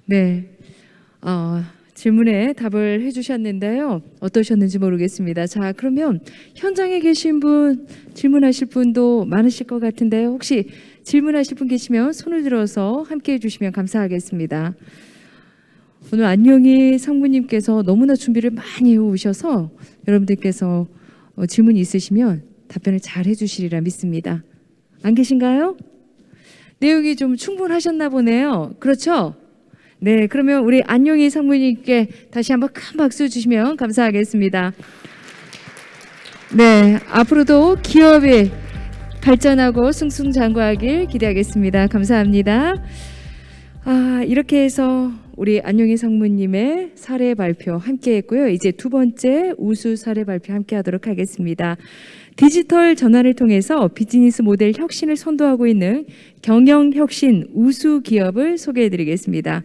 네, 질문에 답을 해주셨는데요. 어떠셨는지 모르겠습니다. 자, 그러면 현장에 계신 분, 질문하실 분도 많으실 것 같은데요. 혹시 질문하실 분 계시면 손을 들어서 함께 해주시면 감사하겠습니다. 오늘 안영희 상무님께서 너무나 준비를 많이 해오셔서 여러분들께서 질문이 있으시면 답변을 잘 해주시리라 믿습니다. 안 계신가요? 내용이 좀 충분하셨나 보네요. 그렇죠? 네, 그러면 우리 안영희 상무님께 다시 한번 큰 박수 주시면 감사하겠습니다. 네, 앞으로도 기업이 발전하고 승승장구하길 기대하겠습니다. 감사합니다. 이렇게 해서 우리 안영희 상무님의 사례 발표 함께 했고요. 이제 두 번째 우수 사례 발표 함께 하도록 하겠습니다. 디지털 전환을 통해서 비즈니스 모델 혁신을 선도하고 있는 경영혁신 우수 기업을 소개해 드리겠습니다.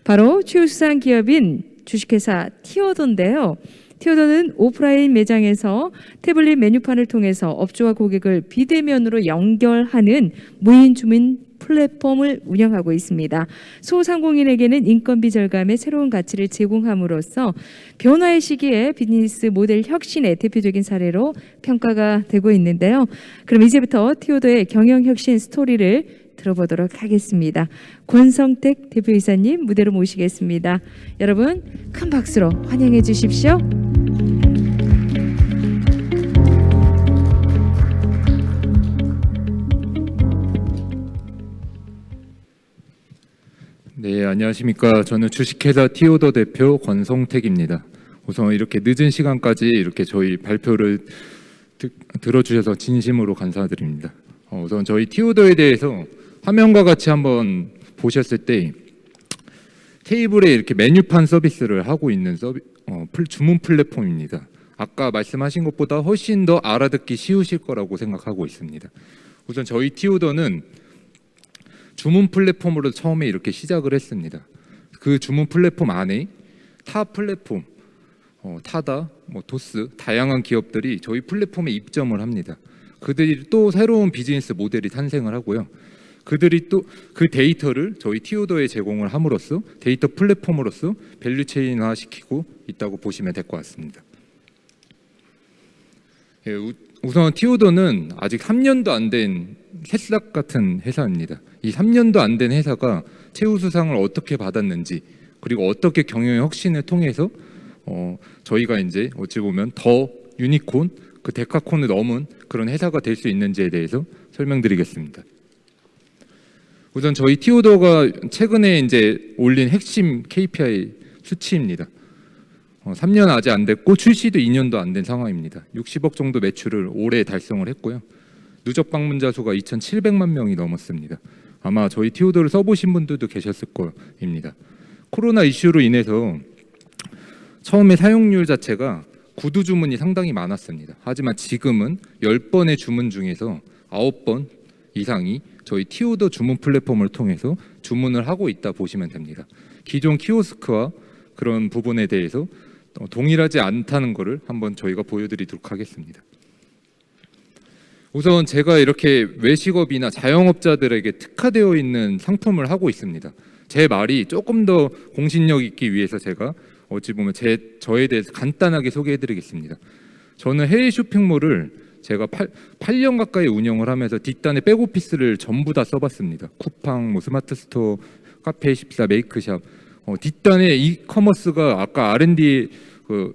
바로 최우수상 기업인 주식회사 티오도인데요. 티오도는 오프라인 매장에서 태블릿 메뉴판을 통해서 업주와 고객을 비대면으로 연결하는 무인 주문 플랫폼을 운영하고 있습니다. 소상공인에게는 인건비 절감의 새로운 가치를 제공함으로써 변화의 시기에 비즈니스 모델 혁신의 대표적인 사례로 평가가 되고 있는데요. 그럼 이제부터 티오도의 경영혁신 스토리를 들어보도록 하겠습니다. 권성택 대표이사님 무대로 모시겠습니다. 여러분 큰 박수로 환영해 주십시오. 네, 안녕하십니까. 저는 주식회사 티오도 대표 권성택입니다. 우선 이렇게 늦은 시간까지 이렇게 저희 발표를 들어주셔서 진심으로 감사드립니다. 우선 저희 티오도에 대해서 화면과 같이 한번 보셨을 때 테이블에 이렇게 메뉴판 서비스를 하고 있는 주문 플랫폼입니다. 아까 말씀하신 것보다 훨씬 더 알아듣기 쉬우실 거라고 생각하고 있습니다. 우선 저희 티오도는 주문 플랫폼으로 처음에 이렇게 시작을 했습니다. 그 주문 플랫폼 안에 타 플랫폼, 타다, 도스 다양한 기업들이 저희 플랫폼에 입점을 합니다. 그들이 또 새로운 비즈니스 모델이 탄생을 하고요. 그들이 또 그 데이터를 저희 티오도에 제공을 함으로써 데이터 플랫폼으로서 밸류체인화 시키고 있다고 보시면 될 것 같습니다. 예, 우선 티오도는 아직 3년도 안 된 새싹 같은 회사입니다. 이 3년도 안 된 회사가 최우수상을 어떻게 받았는지, 그리고 어떻게 경영 혁신을 통해서 저희가 이제 어찌 보면 더 유니콘, 그 데카콘을 넘은 그런 회사가 될 수 있는지에 대해서 설명드리겠습니다. 우선 저희 티오도가 최근에 이제 올린 핵심 KPI 수치입니다. 3년 아직 안 됐고 출시도 2년도 안 된 상황입니다. 60억 정도 매출을 올해 달성을 했고요. 누적 방문자 수가 2,700만 명이 넘었습니다. 아마 저희 티오도를 써보신 분들도 계셨을 겁니다. 코로나 이슈로 인해서 처음에 사용률 자체가 구두 주문이 상당히 많았습니다. 하지만 지금은 10번의 주문 중에서 9번 이상이 저희 티오도 주문 플랫폼을 통해서 주문을 하고 있다 보시면 됩니다. 기존 키오스크와 그런 부분에 대해서 동일하지 않다는 것을 한번 저희가 보여드리도록 하겠습니다. 우선 제가 이렇게 외식업이나 자영업자들에게 특화되어 있는 상품을 하고 있습니다. 제 말이 조금 더 공신력 있기 위해서 제가 어찌 보면 저에 대해서 간단하게 소개해드리겠습니다. 저는 해외 쇼핑몰을 제가 8년 가까이 운영을 하면서 뒷단에 백오피스를 전부 다 써봤습니다. 쿠팡, 뭐 스마트스토어, 카페24, 메이크샵. 뒷단에 이커머스가 아까 R&D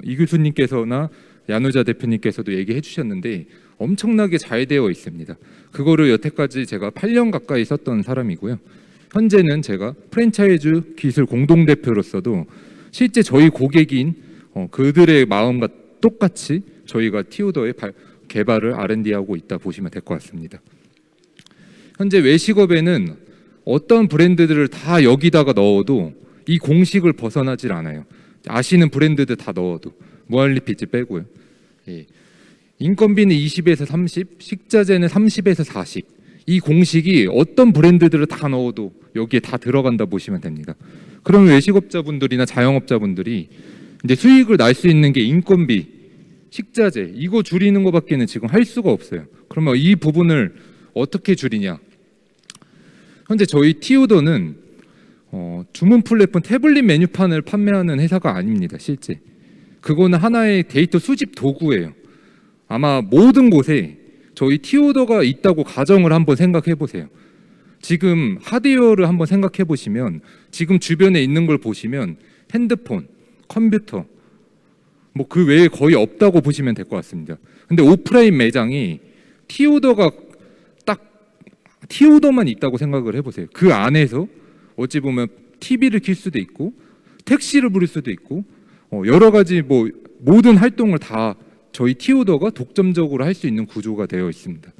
이 교수님께서나 야누자 대표님께서도 얘기해 주셨는데 엄청나게 잘 되어 있습니다. 그거를 여태까지 제가 8년 가까이 썼던 사람이고요. 현재는 제가 프랜차이즈 기술 공동대표로서도 실제 저희 고객인 그들의 마음과 똑같이 저희가 티오더의 개발을 R&D하고 있다 보시면 될 것 같습니다. 현재 외식업에는 어떤 브랜드들을 다 여기다가 넣어도 이 공식을 벗어나질 않아요. 아시는 브랜드들 다 넣어도 무한리필즈 빼고요. 예. 인건비는 20에서 30, 식자재는 30에서 40. 이 공식이 어떤 브랜드들을 다 넣어도 여기에 다 들어간다 보시면 됩니다. 그럼 외식업자분들이나 자영업자분들이 이제 수익을 날 수 있는 게 인건비, 식자재 이거 줄이는 것밖에는 지금 할 수가 없어요. 그러면 이 부분을 어떻게 줄이냐? 현재 저희 티오더는 주문 플랫폼 태블릿 메뉴판을 판매하는 회사가 아닙니다. 실제 그거는 하나의 데이터 수집 도구예요. 아마 모든 곳에 저희 티오더가 있다고 가정을 한번 생각해 보세요. 지금 하드웨어를 한번 생각해 보시면 지금 주변에 있는 걸 보시면 핸드폰, 컴퓨터 뭐 그 외에 거의 없다고 보시면 될 것 같습니다. 근데 오프라인 매장이 티오더가 딱 티오더만 있다고 생각을 해보세요. 그 안에서 어찌 보면 TV를 킬 수도 있고 택시를 부를 수도 있고 여러 가지 뭐 모든 활동을 다 저희 티오더가 독점적으로 할 수 있는 구조가 되어 있습니다.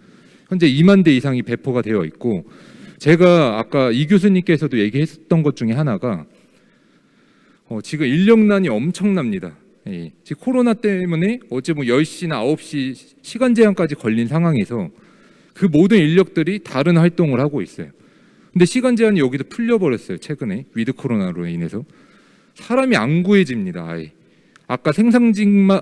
현재 2만 대 이상이 배포가 되어 있고 제가 아까 이 교수님께서도 얘기했던 것 중에 하나가 지금 인력난이 엄청납니다. 예. 지금 코로나 때문에 어제 뭐 10시나 9시 시간 제한까지 걸린 상황에서 그 모든 인력들이 다른 활동을 하고 있어요. 근데 시간 제한이 여기도 풀려버렸어요. 최근에 위드 코로나로 인해서 사람이 안 구해집니다. 아예. 아까 생산직만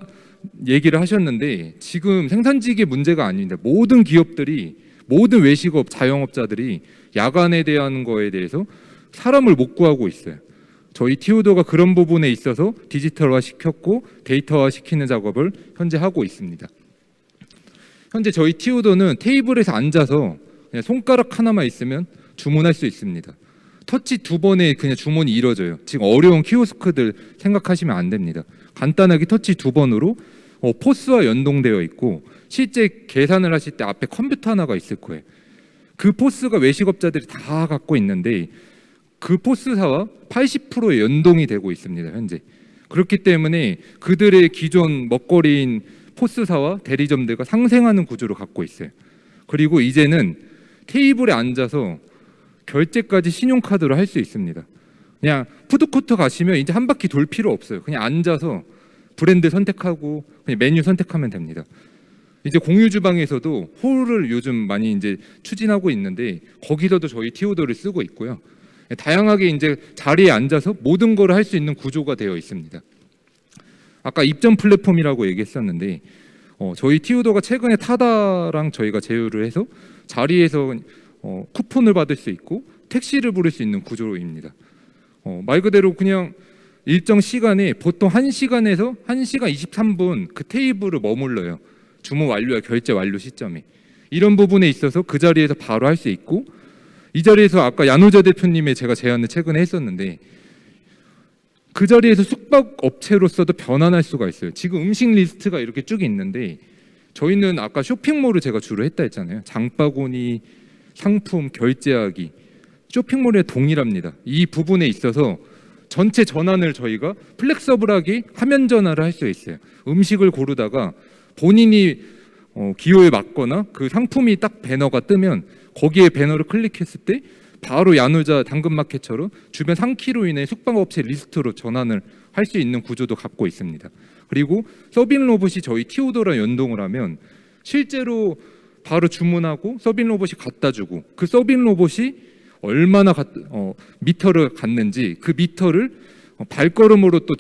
얘기를 하셨는데 지금 생산직의 문제가 아닙니다. 모든 기업들이 모든 외식업 자영업자들이 야간에 대한 거에 대해서 사람을 못 구하고 있어요. 저희 티오더가 그런 부분에 있어서 디지털화 시켰고 데이터화 시키는 작업을 현재 하고 있습니다. 현재 저희 티오더는 테이블에서 앉아서 그냥 손가락 하나만 있으면 주문할 수 있습니다. 터치 2번에 그냥 주문이 이루어져요. 지금 어려운 키오스크들 생각하시면 안 됩니다. 간단하게 터치 2번으로 포스와 연동되어 있고 실제 계산을 하실 때 앞에 컴퓨터 하나가 있을 거예요. 그 포스가 외식업자들이 다 갖고 있는데 그 포스사와 80%의 연동이 되고 있습니다. 현재. 그렇기 때문에 그들의 기존 먹거리인 포스사와 대리점들과 상생하는 구조를 갖고 있어요. 그리고 이제는 테이블에 앉아서 결제까지 신용카드로 할 수 있습니다. 그냥 푸드코트 가시면 이제 한 바퀴 돌 필요 없어요. 그냥 앉아서 브랜드 선택하고 그냥 메뉴 선택하면 됩니다. 이제 공유 주방에서도 홀을 요즘 많이 이제 추진하고 있는데 거기서도 저희 티오더를 쓰고 있고요. 다양하게 이제 자리에 앉아서 모든 걸 할 수 있는 구조가 되어 있습니다. 아까 입점 플랫폼이라고 얘기했었는데 저희 티오더가 최근에 타다랑 저희가 제휴를 해서 자리에서 쿠폰을 받을 수 있고 택시를 부를 수 있는 구조입니다. 말 그대로 그냥 일정 시간에 보통 1시간에서 1시간 23분 그 테이블을 머물러요. 주문 완료와 결제 완료 시점에. 이런 부분에 있어서 그 자리에서 바로 할 수 있고 이 자리에서 아까 야누자 대표님의 제가 제안을 최근에 했었는데 그 자리에서 숙박업체로서도 변환할 수가 있어요. 지금 음식 리스트가 이렇게 쭉 있는데 저희는 아까 쇼핑몰을 제가 주로 했다 했잖아요. 장바구니, 상품, 결제하기 쇼핑몰에 동일합니다. 이 부분에 있어서 전체 전환을 저희가 플렉서블하게 화면 전환을 할 수 있어요. 음식을 고르다가 본인이 기호에 맞거나 그 상품이 딱 배너가 뜨면 거기에 배너를 클릭했을 때 바로 야누자 당근마켓처럼 주변 상키로 인해 숙박업체 리스트로 전환을 할 수 있는 구조도 갖고 있습니다. 그리고 서빙 로봇이 저희 티오더랑 연동을 하면 실제로 바로 주문하고 서빙 로봇이 갖다 주고 그 서빙 로봇이 얼마나 미터를 갔는지 그 미터를 발걸음으로 또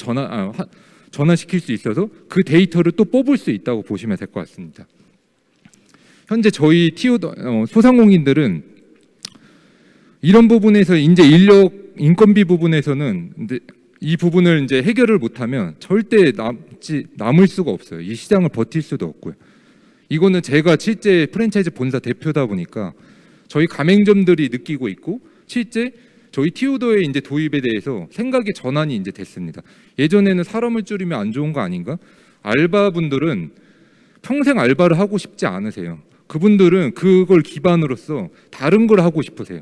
전환시킬 수 있어서 그 데이터를 또 뽑을 수 있다고 보시면 될 것 같습니다. 현재 저희 티오더 소상공인들은 이런 부분에서 이제 인건비 부분에서는 이 부분을 이제 해결을 못하면 절대 남을 수가 없어요. 이 시장을 버틸 수도 없고요. 이거는 제가 실제 프랜차이즈 본사 대표다 보니까 저희 가맹점들이 느끼고 있고 실제 저희 티오더의 이제 도입에 대해서 생각의 전환이 이제 됐습니다. 예전에는 사람을 줄이면 안 좋은 거 아닌가? 알바분들은 평생 알바를 하고 싶지 않으세요. 그분들은 그걸 기반으로서 다른 걸 하고 싶으세요.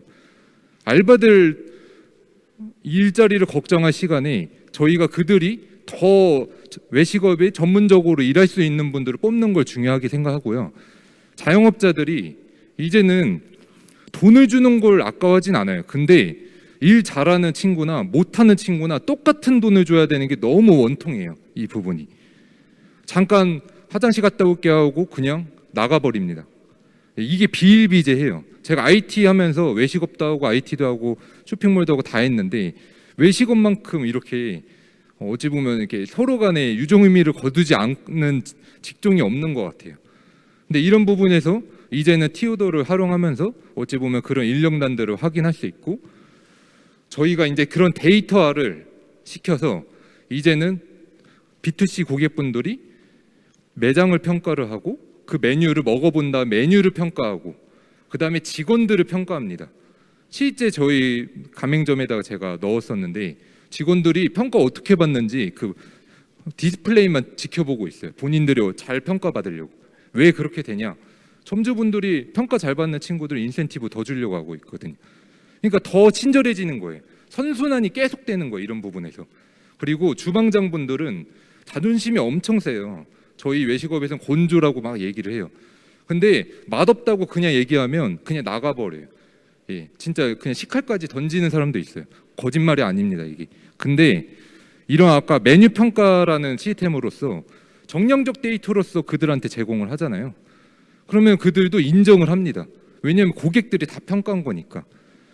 알바들 일자리를 걱정할 시간에 저희가 그들이 더 외식업에 전문적으로 일할 수 있는 분들을 뽑는 걸 중요하게 생각하고요. 자영업자들이 이제는 돈을 주는 걸 아까워하진 않아요. 근데 일 잘하는 친구나 못하는 친구나 똑같은 돈을 줘야 되는 게 너무 원통해요. 이 부분이. 잠깐 화장실 갔다 올게 하고 그냥 나가버립니다. 이게 비일비재해요. 제가 IT 하면서 외식업도 하고 IT도 하고 쇼핑몰도 하고 다 했는데 외식업만큼 이렇게 어찌 보면 이렇게 서로 간에 유종 의미를 거두지 않는 직종이 없는 것 같아요. 근데 이런 부분에서 이제는 티오더를 활용하면서 어찌 보면 그런 인력난들을 확인할 수 있고 저희가 이제 그런 데이터화를 시켜서 이제는 B2C 고객분들이 매장을 평가를 하고 그 메뉴를 먹어본 다음 메뉴를 평가하고 그 다음에 직원들을 평가합니다. 실제 저희 가맹점에다가 제가 넣었었는데 직원들이 평가 어떻게 받는지 그 디스플레이만 지켜보고 있어요. 본인들이 잘 평가받으려고. 왜 그렇게 되냐? 점주분들이 평가 잘 받는 친구들 인센티브 더 주려고 하고 있거든요. 그러니까 더 친절해지는 거예요. 선순환이 계속되는 거예요. 이런 부분에서. 그리고 주방장분들은 자존심이 엄청 세요. 저희 외식업에서는 곤조라고 막 얘기를 해요. 근데 맛없다고 그냥 얘기하면 그냥 나가버려요. 예, 진짜 그냥 식칼까지 던지는 사람도 있어요. 거짓말이 아닙니다, 이게. 근데 이런 아까 메뉴 평가라는 시스템으로서 정량적 데이터로서 그들한테 제공을 하잖아요. 그러면 그들도 인정을 합니다. 왜냐하면 고객들이 다 평가한 거니까.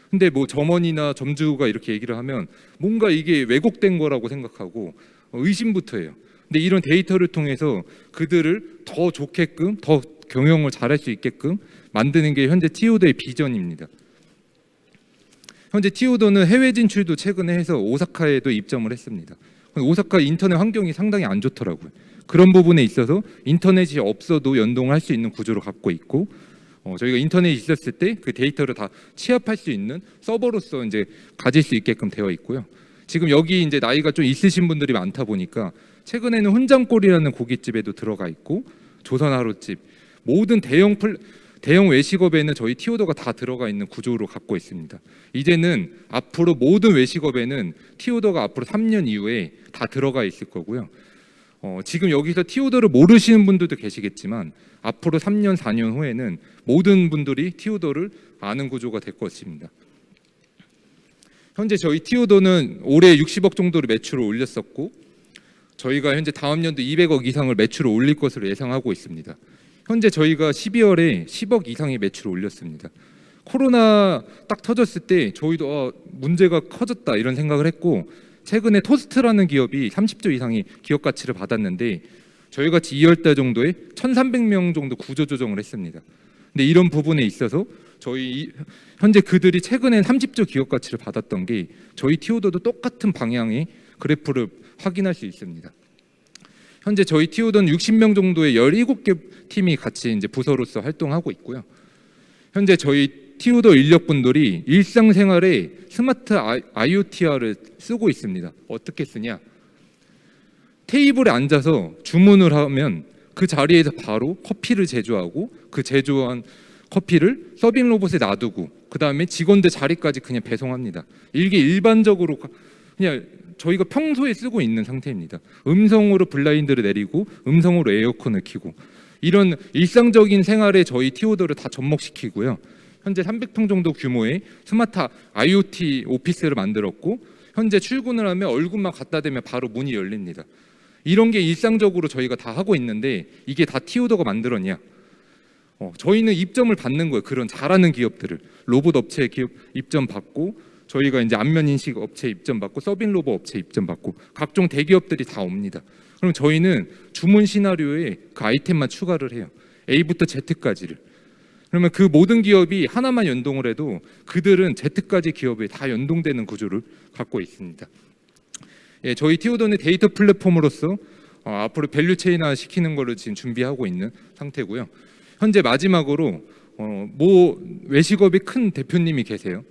근데 뭐 점원이나 점주가 이렇게 얘기를 하면 뭔가 이게 왜곡된 거라고 생각하고 의심부터 해요. 근데 이런 데이터를 통해서 그들을 더 좋게끔 더 경영을 잘할 수 있게끔 만드는 게 현재 티오더의 비전입니다. 현재 티오더는 해외 진출도 최근에 해서 오사카에도 입점을 했습니다. 오사카 인터넷 환경이 상당히 안 좋더라고요. 그런 부분에 있어서 인터넷이 없어도 연동을 할 수 있는 구조를 갖고 있고 저희가 인터넷이 있었을 때 그 데이터를 다 취합할 수 있는 서버로서 이제 가질 수 있게끔 되어 있고요. 지금 여기 이제 나이가 좀 있으신 분들이 많다 보니까 최근에는 훈장골이라는 고깃집에도 들어가 있고 조선하루집 모든 대형 외식업에는 저희 티오더가 다 들어가 있는 구조로 갖고 있습니다. 이제는 앞으로 모든 외식업에는 티오더가 앞으로 3년 이후에 다 들어가 있을 거고요. 지금 여기서 티오더를 모르시는 분들도 계시겠지만 앞으로 3년, 4년 후에는 모든 분들이 티오더를 아는 구조가 될 것입니다. 현재 저희 티오더는 올해 60억 정도로 매출을 올렸었고 저희가 현재 다음 연도 200억 이상을 매출을 올릴 것으로 예상하고 있습니다. 현재 저희가 12월에 10억 이상의 매출을 올렸습니다. 코로나 딱 터졌을 때 저희도 문제가 커졌다 이런 생각을 했고 최근에 토스트라는 기업이 30조 이상의 기업 가치를 받았는데 저희 같이 2월달 정도에 1,300명 정도 구조조정을 했습니다. 근데 이런 부분에 있어서 저희 현재 그들이 최근에 30조 기업 가치를 받았던 게 저희 티오더도 똑같은 방향의 그래프를 확인할 수 있습니다. 현재 저희 티오더는 60명 정도의 17개 팀이 같이 이제 부서로서 활동하고 있고요. 현재 저희 티오더 인력분들이 일상생활에 스마트 IoT화를 쓰고 있습니다. 어떻게 쓰냐? 테이블에 앉아서 주문을 하면 그 자리에서 바로 커피를 제조하고 그 제조한 커피를 서빙 로봇에 놔두고 그 다음에 직원들 자리까지 그냥 배송합니다. 이게 일반적으로 그냥 저희가 평소에 쓰고 있는 상태입니다. 음성으로 블라인드를 내리고 음성으로 에어컨을 켜고 이런 일상적인 생활에 저희 티오더를 다 접목시키고요. 현재 300평 정도 규모의 스마트 IoT 오피스를 만들었고 현재 출근을 하면 얼굴만 갖다 대면 바로 문이 열립니다. 이런 게 일상적으로 저희가 다 하고 있는데 이게 다 티오더가 만들었냐? 저희는 입점을 받는 거예요. 그런 잘하는 기업들을 로봇 업체 기업 입점 받고 저희가 이제 안면 인식 업체 입점 받고 서빙 로봇 업체 입점 받고 각종 대기업들이 다 옵니다. 그럼 저희는 주문 시나리오에 그 아이템만 추가를 해요. A부터 Z까지를. 그러면 그 모든 기업이 하나만 연동을 해도 그들은 Z까지 기업에 다 연동되는 구조를 갖고 있습니다. 예, 저희 티오도는 데이터 플랫폼으로서 앞으로 밸류체인화 시키는 거를 지금 준비하고 있는 상태고요. 현재 마지막으로 모 외식업의 큰 대표님이 계세요.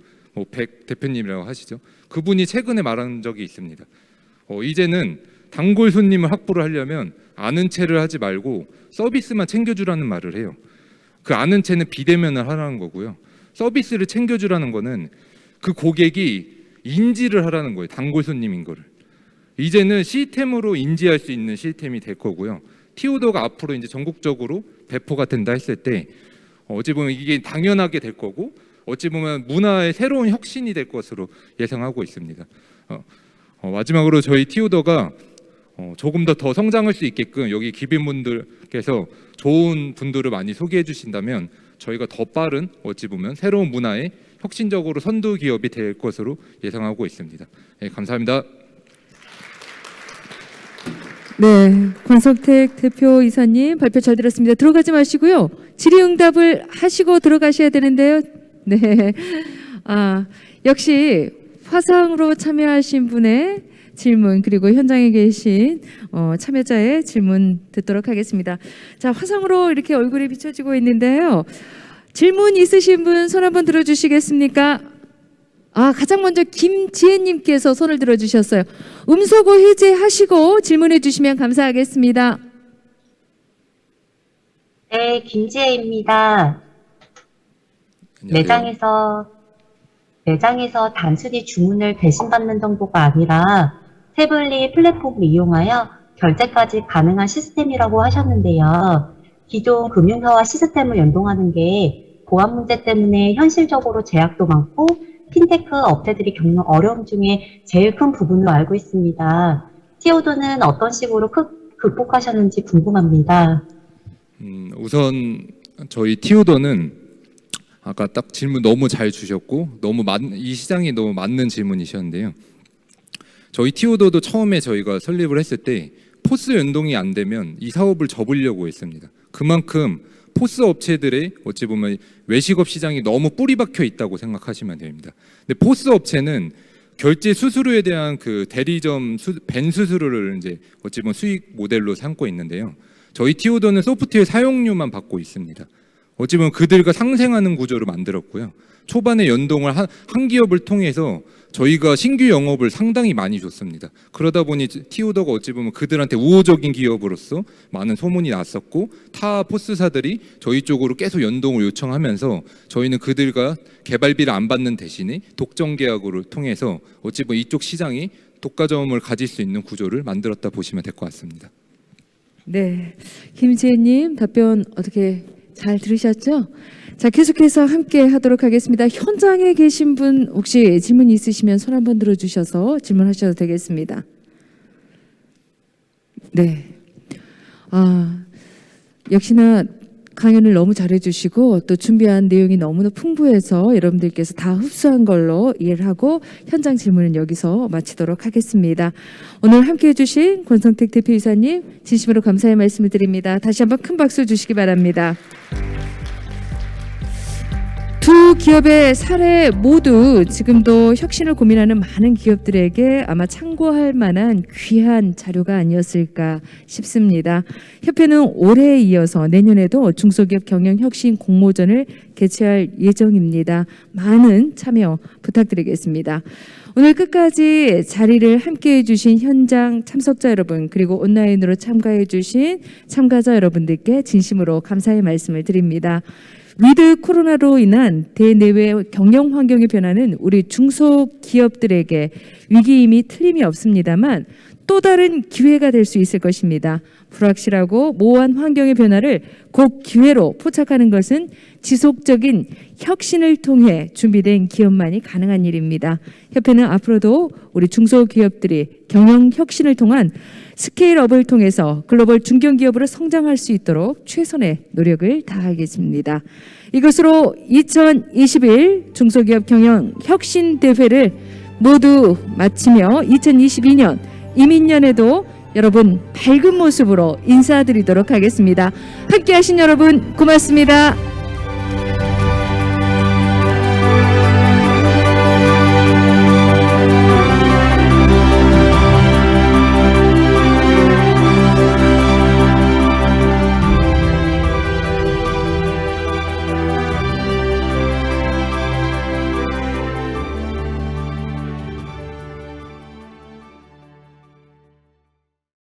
백 대표님이라고 하시죠. 그분이 최근에 말한 적이 있습니다. 이제는 단골 손님을 확보를 하려면 아는 체를 하지 말고 서비스만 챙겨주라는 말을 해요. 그 아는 체는 비대면을 하라는 거고요. 서비스를 챙겨주라는 거는 그 고객이 인지를 하라는 거예요. 단골 손님인 거를. 이제는 시스템으로 인지할 수 있는 시스템이 될 거고요. 티오도가 앞으로 이제 전국적으로 배포가 된다 했을 때 어찌 보면 이게 당연하게 될 거고 어찌 보면 문화의 새로운 혁신이 될 것으로 예상하고 있습니다. 마지막으로 저희 티오도가 조금 더 성장할 수 있게끔 여기 기빈분들께서 좋은 분들을 많이 소개해 주신다면 저희가 더 빠른 어찌 보면 새로운 문화의 혁신적으로 선두 기업이 될 것으로 예상하고 있습니다. 네, 감사합니다. 네, 권성택 대표이사님 발표 잘 들었습니다. 들어가지 마시고요. 질의응답을 하시고 들어가셔야 되는데요. 네, 역시 화상으로 참여하신 분의 질문 그리고 현장에 계신 참여자의 질문 듣도록 하겠습니다. 자, 화상으로 이렇게 얼굴이 비춰지고 있는데요. 질문 있으신 분 손 한번 들어주시겠습니까? 가장 먼저 김지혜님께서 손을 들어주셨어요. 음소거 해제하시고 질문해 주시면 감사하겠습니다. 네, 김지혜입니다. 매장에서 단순히 주문을 배신받는 정도가 아니라 태블릿 플랫폼을 이용하여 결제까지 가능한 시스템이라고 하셨는데요. 기존 금융사와 시스템을 연동하는 게 보안 문제 때문에 현실적으로 제약도 많고 핀테크 업체들이 겪는 어려움 중에 제일 큰 부분으로 알고 있습니다. 티오도는 어떤 식으로 극복하셨는지 궁금합니다. 우선 저희 티오도는 아까 딱 질문 너무 잘 주셨고 이 시장이 너무 맞는 질문이셨는데요. 저희 티오도도 처음에 저희가 설립을 했을 때 포스 연동이 안 되면 이 사업을 접으려고 했습니다. 그만큼 포스 업체들의 어찌 보면 외식업 시장이 너무 뿌리 박혀 있다고 생각하시면 됩니다. 근데 포스 업체는 결제 수수료에 대한 그 대리점 벤 수수료를 이제 어찌 보면 수익 모델로 삼고 있는데요. 저희 티오도는 소프트웨어 사용료만 받고 있습니다. 어찌 보면 그들과 상생하는 구조를 만들었고요. 초반에 연동을 한 기업을 통해서 저희가 신규 영업을 상당히 많이 줬습니다. 그러다 보니 티오도가 어찌 보면 그들한테 우호적인 기업으로서 많은 소문이 났었고 타 포스사들이 저희 쪽으로 계속 연동을 요청하면서 저희는 그들과 개발비를 안 받는 대신에 독점 계약으로 통해서 어찌 보면 이쪽 시장이 독과점을 가질 수 있는 구조를 만들었다 보시면 될 것 같습니다. 네, 김지혜님 답변 어떻게 잘 들으셨죠? 자, 계속해서 함께 하도록 하겠습니다. 현장에 계신 분 혹시 질문 있으시면 손 한번 들어주셔서 질문하셔도 되겠습니다. 네. 역시나 강연을 너무 잘해주시고 또 준비한 내용이 너무나 풍부해서 여러분들께서 다 흡수한 걸로 이해를 하고 현장 질문은 여기서 마치도록 하겠습니다. 오늘 함께해 주신 권성택 대표이사님 진심으로 감사의 말씀을 드립니다. 다시 한번 큰 박수 주시기 바랍니다. 두 기업의 사례 모두 지금도 혁신을 고민하는 많은 기업들에게 아마 참고할 만한 귀한 자료가 아니었을까 싶습니다. 협회는 올해에 이어서 내년에도 중소기업 경영혁신 공모전을 개최할 예정입니다. 많은 참여 부탁드리겠습니다. 오늘 끝까지 자리를 함께해 주신 현장 참석자 여러분 그리고 온라인으로 참가해 주신 참가자 여러분들께 진심으로 감사의 말씀을 드립니다. 위드 코로나로 인한 대내외 경영 환경의 변화는 우리 중소기업들에게 위기임이 틀림이 없습니다만 또 다른 기회가 될 수 있을 것입니다. 불확실하고 모호한 환경의 변화를 곧 기회로 포착하는 것은 지속적인 혁신을 통해 준비된 기업만이 가능한 일입니다. 협회는 앞으로도 우리 중소기업들이 경영 혁신을 통한 스케일업을 통해서 글로벌 중견기업으로 성장할 수 있도록 최선의 노력을 다하겠습니다. 이것으로 2021 중소기업 경영 혁신 대회를 모두 마치며 2022년 이민년에도 여러분 밝은 모습으로 인사드리도록 하겠습니다. 함께하신 여러분 고맙습니다.